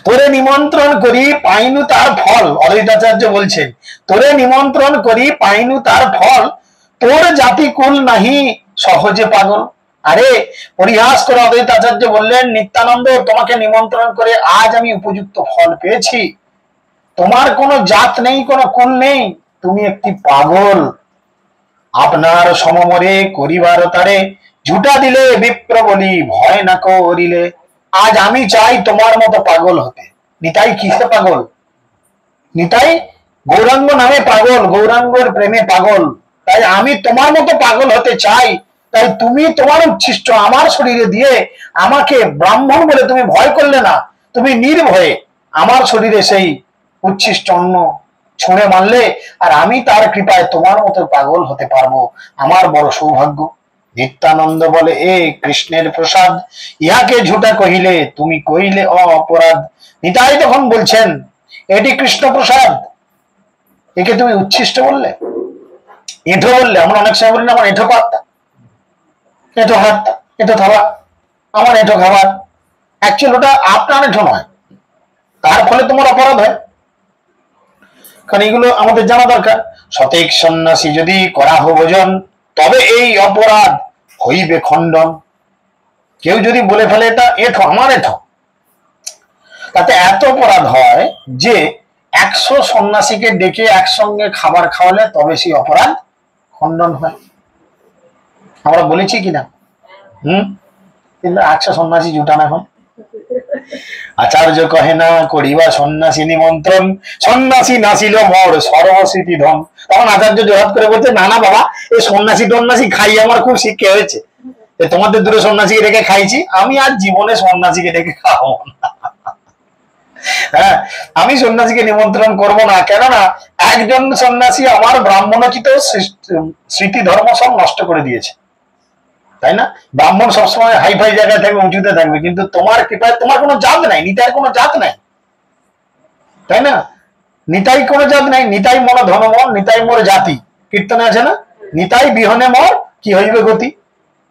তোরে নিমন্ত্রণ করি পাইনু তার ফল, অদ্বৈতাচার্য বলছেন, তোরে নিমন্ত্রণ করি পাইনু তার ফল, তোর জাতি কুল নাহি সহজে পাগল। আরে পরিহাস করে অদ্বৈতাচার্য বললেন, নিত্যানন্দ তোমাকে নিমন্ত্রণ করে আজ আমি উপযুক্ত ফল পেয়েছি। তোমার কোনো জাত নেই, কোনো কুল নেই, তুমি একটি পাগল। আপনার সমমরে করিবার তারে, ঝুটা দিলে বিপ্র বলি ভয় না করিলে। আজ আমি চাই তোমার মতো পাগল হতে। নিতাই কিসে পাগল? নিতাই গৌরাঙ্গ নামে পাগল, গৌরাঙ্গের প্রেমে পাগল। তাই আমি তোমার মতো পাগল হতে চাই। তাই তুমি তোমার উচ্ছিষ্ট আমার শরীরে দিয়ে আমাকে ব্রাহ্মণ বলে তুমি ভয় করলে না, তুমি নির্ভয়ে আমার শরীরে সেই উচ্ছিষ্ট অন্ন ছুঁড়ে মারলে, আর আমি তার কৃপায় তোমার মতো পাগল হতে পারবো। আমার বড় সৌভাগ্য। নিত্যানন্দ বলে, এ কৃষ্ণের প্রসাদ, ইহাকে ঝুটা কহিলে তুমি কহিলে অপরাধ। নিতাই তখন বলছেন, এটি কৃষ্ণ প্রসাদ, একে তুমি উচ্ছিষ্ট বললে, এঁঠো বললে। আমরা অনেক সময় বলি না, আমার এঁঠো পাত, এঁঠো হাত, এঁঠো থালা, আমার এঁঠো খাবার। অ্যাকচুয়ালি ওটা আপনার এঁঠো নয়, তার ফলে তোমার অপরাধ হয়। কারণ এগুলো আমাদের জানা দরকার। সতেক সন্ন্যাসী যদি করা ভোজন, তবে এই অপরাধ হইবে খণ্ডন। কেউ যদি বলে ফেলে এটা এঁঠো, আমার এঁঠো, তাতে এত অপরাধ হয় যে 100 সন্ন্যাসীকে ডেকে একসঙ্গে খাবার খাওয়ালে তবে সেই অপরাধ খণ্ডন হয়। আমরা বলেছি কিনা? কিন্তু একশো সন্ন্যাসী জুটান এখন। আচার্য কহে না করিবা সন্ন্যাসী নিমন্ত্রণ, সন্ন্যাসী নাছিল মর সর্বস্মৃতি ধন। তখন আচার্য জোহাত করে বলছে, না না বাবা, এই সন্ন্যাসী টন্যাসী খাই আমার খুব শিক্ষা হয়েছে, তোমাদের দূরে সন্ন্যাসীকে ডেকে খাইছি, আমি আর জীবনে সন্ন্যাসীকে ডেকে খাবো না। হ্যাঁ, আমি সন্ন্যাসীকে নিমন্ত্রণ করব না, কেননা একজন সন্ন্যাসী আমার ব্রাহ্মণোচিত স্মৃতি ধর্ম সব নষ্ট করে দিয়েছে, তাই না? ব্রাহ্মণ সবসময় হাই ফাই জায়গায় থাকবে, উঁচুতে থাকবে, কিন্তু তোমার কৃপায় তোমার কোনো জাত নাই, নিতাই কোনো জাত নাই, তাই না? নিতাই কোনো জাত নাই, নিতাই মন ধনমন, নিতাই মোর জাতি, কীর্তনে আছে না, নিতাই বিহনে মোর কি হইবে গতি।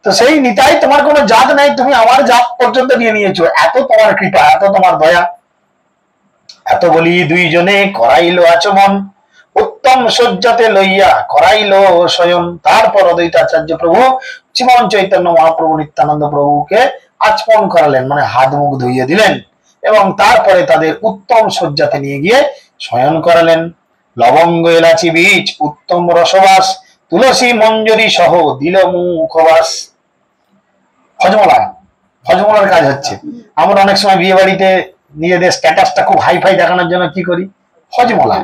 তো সেই নিতাই তোমার কোনো জাত নাই, তুমি আমার জাত পর্যন্ত নিয়ে নিয়েছো, এত তোমার কৃপা, এত তোমার দয়া। এত বলি দুইজনে করাইল আচমন, উত্তম শয্যাতে লইয়া করাইল শয়ন। তারপর অদ্বৈতাচার্য প্রভু শ্রীমান চৈতন্য মহাপ্রভু নিত্যানন্দ প্রভুকে আচমন করালেন, মানে হাত মুখ ধুইয়ে দিলেন, এবং তারপরে তাদের উত্তম শয্যাতে নিয়ে গিয়ে শয়ন করালেন। লবঙ্গ এলাচি বীজ উত্তম রসবাস, তুলসী মঞ্জরি সহ দিল মুখবাস। হজমলা, হজমলার কাজ হচ্ছে। আমরা অনেক সময় বিয়ে বাড়িতে নিজেদের স্ট্যাটাসটা খুব হাই ফাই দেখানোর জন্য কি করি, হজমলা,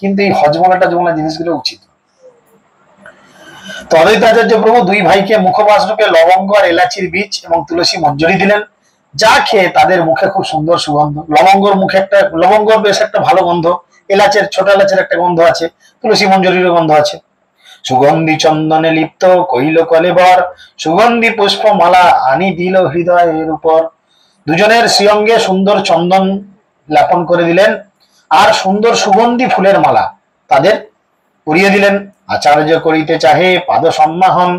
কিন্তু এই হজমলাটা জমলা জিনিসগুলো উচিত। তো অদ্বৈতাচার্য প্রভু দুই ভাইকে মুখবাস রূপে লবঙ্গ আর এলাচির বীজ এবং তুলসী মঞ্জরি দিলেন, যা খেয়ে তাদের মুখে খুব সুন্দর সুগন্ধ। লবঙ্গর মুখে একটা, লবঙ্গর বেশ একটা ভালো গন্ধ, এলাচের, ছোট এলাচের একটা গন্ধ আছে, তুলসী মঞ্জরিরও গন্ধ আছে। সুগন্ধি চন্দনে লিপ্ত কইল কলেবর, সুগন্ধি পুষ্প মালা আনি দিল হৃদয়ের উপর। দুজনের শ্রীঅঙ্গে সুন্দর চন্দন লেপন করে দিলেন, আর সুন্দর সুগন্ধি ফুলের মালা তাদের পরিয়ে দিলেন। আচার্য করিতে চাহে পাদ সম্মাহন,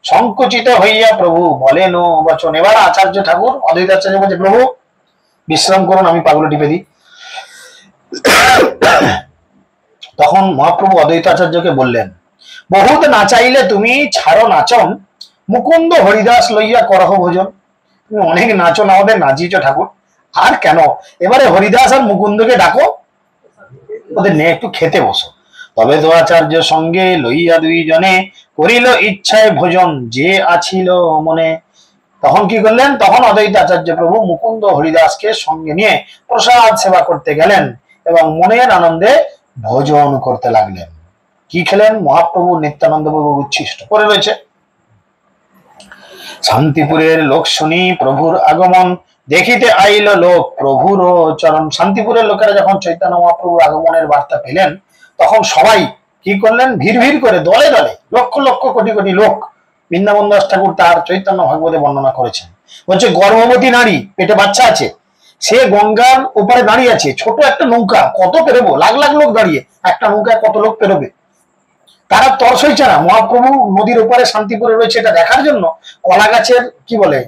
সংকুচিত হইয়া প্রভু বলেন ও বচন। এবার আচার্য ঠাকুর অদ্বৈতাচার্য বলছে, প্রভু বিশ্রাম করুন, আমি পাগুলো টিপে দিই। তখন মহাপ্রভু অদ্বৈতাচার্যকে বললেন, বহুত নাচাইলে তুমি ছাড়ো নাচন, মুকুন্দ হরিদাস লইয়া করহ ভোজন। তুমি অনেক নাচন, আমাদের নাচিয়েছ ঠাকুর, আর কেন, এবারে হরিদাস আর মুকুন্দকে ডাকো, ওদের নিয়ে একটু খেতে বসো। তবে তো আচার্য সঙ্গে লইয়া দুইজনে করিল ইচ্ছায় ভোজন, যে আছিল মনে। তখন কি করলেন, তখন অদ্বৈত আচার্য প্রভু মুকুন্দ হরিদাসকে সঙ্গে নিয়ে প্রসাদ সেবা করতে গেলেন এবং মনের আনন্দে ভোজন করতে লাগলেন। কি খেলেন? মহাপ্রভু নিত্যানন্দ প্রভু উচ্ছিষ্ট করে রয়েছে। শান্তিপুরের লোক শুনি প্রভুর আগমন, দেখিতে আইল লোক প্রভুর চরণ। শান্তিপুরের লোকেরা যখন চৈতন্য মহাপ্রভুর আগমনের বার্তা পেলেন, তখন সবাই কি করলেন, ভিড় ভিড় করে দলে দলে লক্ষ লক্ষ কোটি কোটি লোক। বৃন্দাবন দাস ঠাকুর তার চৈতন্য ভাগবতে বর্ণনা করেছেন, বলছে গর্ভবতী নারী, পেটে বাচ্চা আছে, সে গঙ্গার উপরে দাঁড়িয়ে আছে, ছোট একটা নৌকা, কত পেরোবো, লাখ লাখ লোক দাঁড়িয়ে, একটা নৌকায় কত লোক পেরোবে, তারা তরস হয়েছে না। মহাপ্রভু নদীর উপরে শান্তিপুরে রয়েছে এটা দেখার জন্য কলা গাছের কি বলে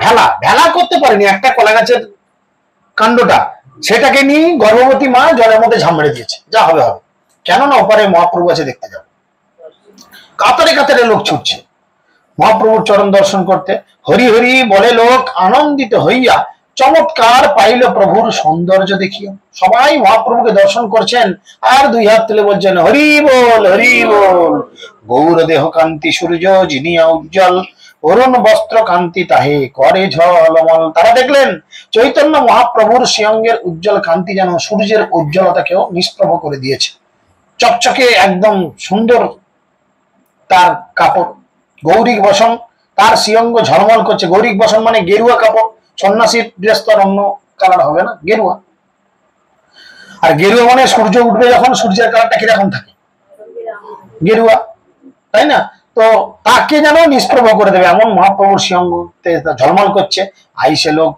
ভেলা, ভেলা করতে পারেনি, একটা কলা গাছের কাণ্ডটা, সেটাকে নিয়ে গর্ভবতী মা জলের মধ্যে ঝামড়ে দিয়েছে, যা হবে হবে, কেননা ওপারে মহাপ্রভু আছে দেখতে যাবে। কাতারে কাতারে লোক ছুটছে মহাপ্রভুর চরণ দর্শন করতে। হরি হরি বলে লোক আনন্দিত হইয়া, চমৎকার পাইল প্রভুর সৌন্দর্য দেখিয়া। সবাই মহাপ্রভুকে দর্শন করছেন আর দুই হাত তুলে বলছেন, হরি বল হরি বল। গৌর দেহ কান্তি সূর্য জিনিয়া উজ্জ্বল, অরুণ বস্ত্র কান্তি তাহে করে ঝলমল। তারা দেখলেন চৈতন্য মহাপ্রভুর শ্রীঅঙ্গের উজ্জ্বল কান্তি যেন সূর্যের উজ্জ্বলতাকেও নিষ্প্রভ করে দিয়েছে, চকচকে একদম সুন্দর তার কাপড়। গৌরিক বসন, তার শ্রীঅঙ্গ ঝলমল করছে। গৌরিক বসন মানে গেরুয়া কাপড়, সন্ন্যাসীর ড্রেস তো আর অন্য কালার হবে না, গেরুয়া। আর গেরুয়া মানে সূর্য উঠবে যখন সূর্যের কালারটা কিরকম থাকে, গেরুয়া, তাই না? তো তাকে যেন নিষ্প্রভ করে দেবে এমন মহাপ্রভুর শ্রীঅঙ্গতে ঝলমল করছে। আইসে লোক,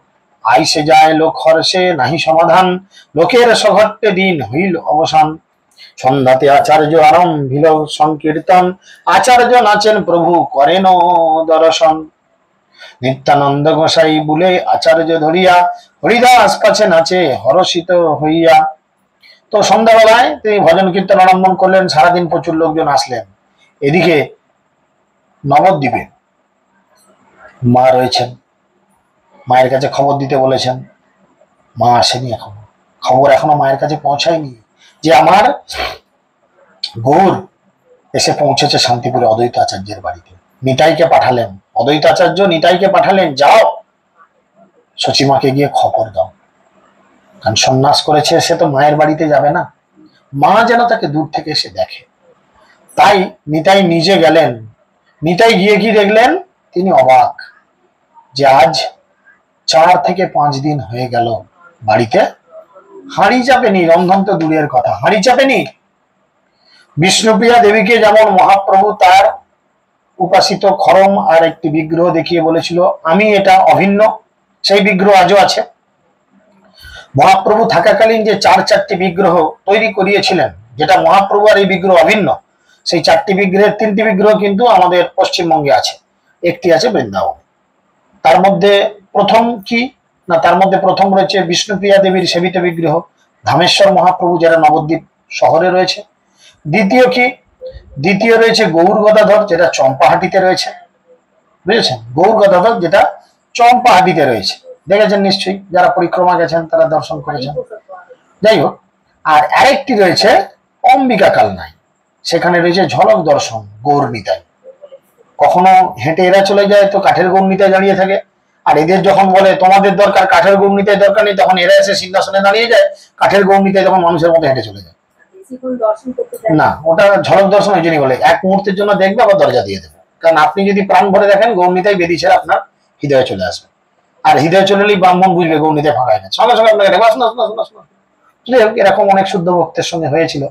আইসে যায় লোক হর্ষে নাহি সমাধান, লোকের সঘট্টে দিন হইল অবসান। সন্ধ্যাতে আচার্য আরম্ভিল সংকীর্তন, আচার্য নাচেন প্রভু করেন দর্শন। নিত্যানন্দ গোসাই বলে আচার্য ধরিয়া, হরিদাস পাছে নাচে হরষিত হইয়া। তো সন্ধ্যাবেলায় তিনি ভজন কীর্তন আরম্ভ করলেন, সারাদিন প্রচুর লোকজন আসলেন। এদিকে নবদ্বীপে মা রয়েছেন, মায়ের কাছে খবর দিতে বলেছেন, মা আসেনি এখনো, খবর এখনো মায়ের কাছে পৌঁছায়নি যে আমার গৌর এসে পৌঁছেছে শান্তিপুরে অদ্বৈত আচার্যের বাড়িতে। নিতাইকে পাঠালেন, অদ্বৈত আচার্য নিতাইকে পাঠালেন, যাও সচিমাকে গিয়ে খবর দাও, কারণ সন্ন্যাস করেছে, সে তো মায়ের বাড়িতে যাবে না, মা যেন তাকে দূর থেকে এসে দেখে। তাই নিতাই নিজে গেলেন। নিতাই গিয়ে কি দেখলেন, তিনি অবাক যে আজ 4 থেকে 5 দিন হয়ে গেল বাড়িতে হাঁড়ি চাপেনি, রন্ধন তো দূরের কথা, হাঁড়ি চাপেনি। বিষ্ণুপ্রিয়া দেবীকে যেমন মহাপ্রভু তার উপাসিত খড়ম আর একটি বিগ্রহ দেখিয়ে বলেছিল আমি এটা অভিন্ন, সেই বিগ্রহ আজও আছে। মহাপ্রভু থাকাকালীন যে 4টি বিগ্রহ তৈরি করিয়েছিলেন, যেটা মহাপ্রভু আর এই বিগ্রহ অভিন্ন, সেই 4টি বিগ্রহের 3টি বিগ্রহ কিন্তু আমাদের পশ্চিমবঙ্গে আছে, একটি আছে বৃন্দাবন। তার মধ্যে প্রথম কি না, তার মধ্যে প্রথম রয়েছে বিষ্ণুপ্রিয়া দেবীর সেবিত বিগ্রহ ধামেশ্বর মহাপ্রভু, যারা নবদ্বীপ শহরে রয়েছে। দ্বিতীয় কি, দ্বিতীয় রয়েছে গৌর গদাধর, যেটা চম্পাহাটিতে রয়েছে, বুঝেছেন, গৌর গদাধর যেটা চম্পাহাটিতে রয়েছে, দেখেছেন নিশ্চয়ই, যারা পরিক্রমা গেছেন তারা দর্শন করেছেন। যাই হোক, আর আরেকটি রয়েছে অম্বিকা কালনাই, সেখানে রয়েছে ঝলক দর্শন গৌর নিতাই। কখনো হেঁটে এরা চলে যায় তো কাঠের গৌর নিতাই দাঁড়িয়ে থাকে, আর এদের যখন বলে তোমাদের দরকার, কাঠের গৌর নিতাই দরকার নেই, তখন এরা এসে সিংহাসনে দাঁড়িয়ে যায়, কাঠের গৌর নিতাই তখন মানুষের মধ্যে হেঁটে চলে যায়। না, ওটা ঝলক দর্শন ওই জন্যই বলে, এক মুহূর্তের জন্য দেখবে আবার দরজা দিয়ে দেবে, কারণ আপনি যদি প্রাণ ভরে দেখেন গৌর নিতাই বেদি ছেড়ে আপনার হৃদয়ে চলে আসবে, আর হৃদয়ে চলে এলেই ব্রাহ্মণ বুঝবে গৌর নিতাই ফাঁকা হয়ে গেছে, সঙ্গে সঙ্গে আপনাকে দেখবে আসুন আসুন আসুন আসুন। এরকম অনেক শুদ্ধ ভক্তের সঙ্গে হয়েছিল।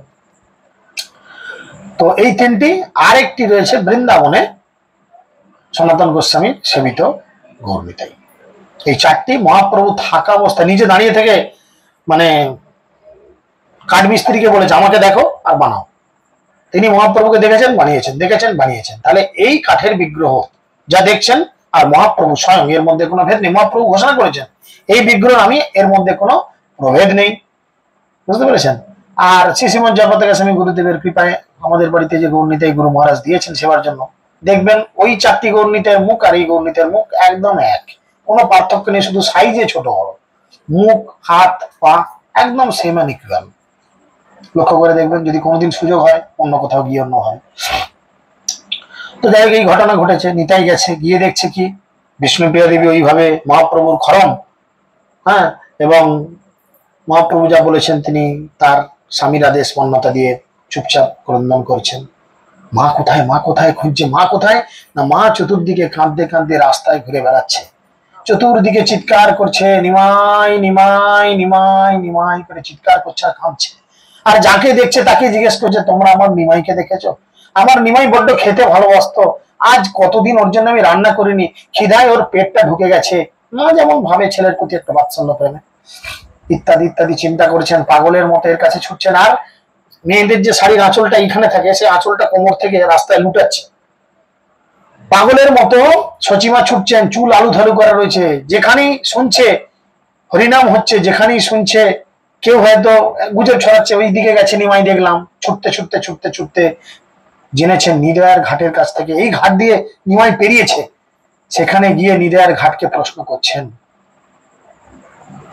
তো এই 3টি, আর একটি রয়েছে বৃন্দাবনে সনাতন গোস্বামীর সেবিত গৌর নিতাই। এই 4টি মহাপ্রভু থাকা অবস্থা নিজে দাঁড়িয়ে থেকে মানে কাঠমিস্ত্রিকে বলেছে আমাকে দেখো আর বানাও, তিনি মহাপ্রভুকে দেখেছেন বানিয়েছেন, দেখেছেন বানিয়েছেন। তাহলে এই কাঠের বিগ্রহ যা দেখছেন আর মহাপ্রভু স্বয়ং, এর মধ্যে কোনো ভেদ নেই। মহাপ্রভু ঘোষণা করেছেন এই বিগ্রহ আমি, এর মধ্যে কোনো প্রভেদ নেই, বুঝতে পেরেছেন। আর শ্রী শ্রীমৎ জগন্নাথ গোস্বামী গুরুদেবের কৃপায় আমাদের বাড়িতে যে গৌর নিতাই গুরু মহারাজ দিয়েছেন সেবার জন্য, দেখবেন ওই 4টি গৌর নিতাইয়ের মুখ আর এই গৌর নিতাইয়ের মুখ একদম এক, কোনো পার্থক্য নেই, শুধু সাইজে ছোট বড়, মুখ হাত পা একদম সেম অ্যান্ড ইকুয়াল। লক্ষ্য করে দেখবেন, যদি কোনোদিন সুযোগ হয় অন্য কোথাও গিয়ে অন্য হয়। তো যাই হোক, এই ঘটনা ঘটেছে, নিতাই গেছে, গিয়ে দেখছে কি বিষ্ণুপ্রিয়া দেবী ওইভাবে মহাপ্রভুর খড়ম, হ্যাঁ, এবং মহাপ্রভু যা বলেছেন তিনি তার স্বামীর আদেশ মান্যতা দিয়ে চুপচাপ ক্রন্দন করছেন। মা কোথায়, মা কোথায় খুঁজছে, মা কোথায় না, মা চতুর্দিকে কাঁদতে কাঁদতে রাস্তায় ঘুরে বেড়াচ্ছে, চতুর্দিকে চিৎকার করছে নিমাই নিমাই নিমাই নিমাই করে চিৎকার করছে আর কাঁদছে। আর যাকে দেখছে তাকে জিজ্ঞেস করছে তোমরা আমার নিমাইকে দেখেছো? আমার নিমাই বড্ড খেতে ভালোবাসতো, আজ কতদিন ওর জন্য আমি রান্না করিনি, খিদায় ওর পেটটা ঢুকে গেছে। মা যেমন ভাবে ছেলের প্রতি একটা বাৎসল্য প্রেমে, ইত্যাদি ইত্যাদি চিন্তা করেছেন, পাগলের মতো এর কাছে ছুটছেন। আর মেয়েদের যে শাড়ির আঁচলটা এখানে থাকে, সেই আঁচলটা কোমর থেকে রাস্তায় লুটাচ্ছে, পাগলের মতো সচিমা ছুটছেন, চুল আলু ধালু করা রয়েছে, যেখানেই শুনছে হরিনাম হচ্ছে, যেখানেই শুনছে কেউ হয়তো গুজব ছড়াচ্ছে, ওই দিকে গেছে নিমাই দেখলাম, ছুটতে ছুটতে ছুটতে ছুটতে জেনেছেন নিদয়ার ঘাটের কাছ থেকে, এই ঘাট দিয়ে নিমাই পেরিয়েছে, সেখানে গিয়ে নিদয়ার ঘাটকে প্রশ্ন করছেন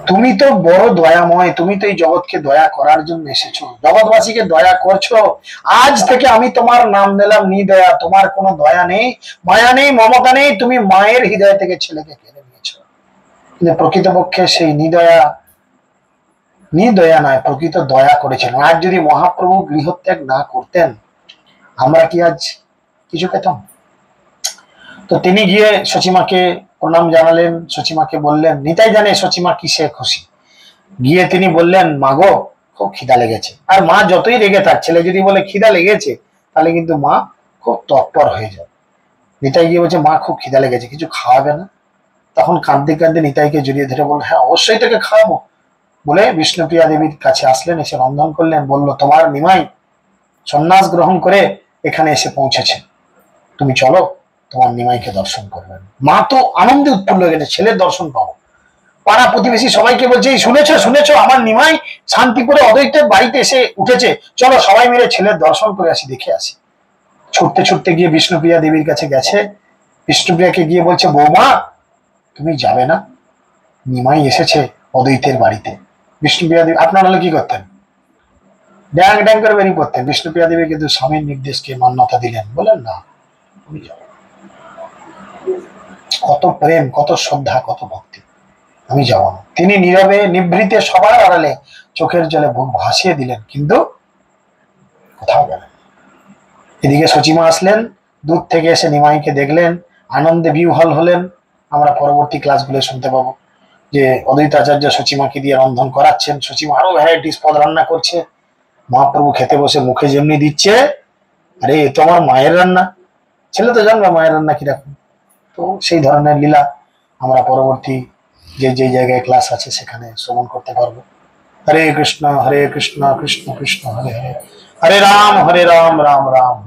তুমি তো বড় দয়াময়, তুমি তো এই জগৎকে দয়া করার জন্য এসেছো, জগৎবাসীকে দয়া করছো, আজ থেকে আমি তোমার নাম দিলাম নিদয়া, তোমার কোনো দয়া নেই, মায়া নেই, মমতা নেই, তুমি মায়ের হৃদয় থেকে ছেলেকে কেড়ে নিয়েছো। কিন্তু প্রকৃতপক্ষে সেই নিদয়া নয়, প্রকৃত দয়া করেছেন। আর যদি মহাপ্রভু গৃহত্যাগ না করতেন আমরা কি আজ কিছু পেতাম? তো তিনি গিয়ে সচিমাকে প্রণাম জানালেন, সচিমাকে বললেন, নিতাই জানে সচিমা কিসে খুশি, গিয়ে তিনি বললেন মাগো খুব খিদা লেগেছে। আর মা যতই রেগে থাক, ছেলে যদি বলে খিদা লেগেছে তাহলে কিন্তু মা খুব তৎপর হয়ে যায়। নিতাই গিয়ে বলছে মা খুব খিদা লেগেছে, কিছু খাওয়াবে না? তখন কাঁদতে কাঁদতে নিতাইকে জড়িয়ে ধরে বলল হ্যাঁ অবশ্যই তাকে খাওয়াবো, বলে বিষ্ণুপ্রিয়া দেবীর কাছে আসলেন, এসে রন্ধন করলেন, বলল তোমার নিমাই সন্ন্যাস গ্রহণ করে এখানে এসে পৌঁছেছে, তুমি চলো তোমার নিমাইকে দর্শন করবেন। মা তো আনন্দে উৎফুল্ল হয়ে গেছে, ছেলের দর্শন পাবো। পাড়া প্রতিবেশী সবাইকে বলছে এই শুনেছো শুনেছো, আমার নিমাই শান্তিপুরে অদ্বৈতের বাড়িতে এসে উঠেছে, চলো সবাই মিলে ছেলের দর্শন করে আসি, দেখে আসি। ছুটতে ছুটতে গিয়ে বিষ্ণুপ্রিয়া দেবীর কাছে গেছে, বিষ্ণুপ্রিয়াকে গিয়ে বলছে বৌমা তুমি যাবে না, নিমাই এসেছে অদ্বৈতের বাড়িতে। বিষ্ণুপ্রিয়া দেবী, আপনার হলে কি করতেন? ড্যাং ড্যাং করে বেরিয়ে পড়তেন। বিষ্ণুপ্রিয়া দেবী কিন্তু স্বামীর নির্দেশকে মান্যতা দিলেন, বলেন না আমি যাব। কত প্রেম, কত শ্রদ্ধা, কত ভক্তি, আমি যাব না। তিনি নীরবে নিভৃতে সবার আড়ালে চোখের জলে বুক ভাসিয়ে দিলেন, কিন্তু কোথাও গেলেন। এদিকে সচিমা আসলেন, দূর থেকে এসে নিমাইকে দেখলেন, আনন্দে বিহ্বল হলেন। আমরা পরবর্তী ক্লাসগুলো শুনতে পাবো যে অদ্বৈত আচার্য সচিমাকে দিয়ে রন্ধন করাচ্ছেন, সচিমা আরো ভ্যারাইটিস পদ রান্না করছে। মহাপ্রভু খেতে বসে মুখে যেমনি দিচ্ছে, আরে এ তো আমার মায়ের রান্না। ছেলে তো জানবে মায়ের রান্না কিরকম। তো সেই ধরনের লীলা আমরা পরবর্তী যে যে জায়গায় ক্লাস আছে সেখানে শ্রবণ করতে পারবো। হরে কৃষ্ণ কৃষ্ণ কৃষ্ণ হরে হরে, হরে রাম রাম রাম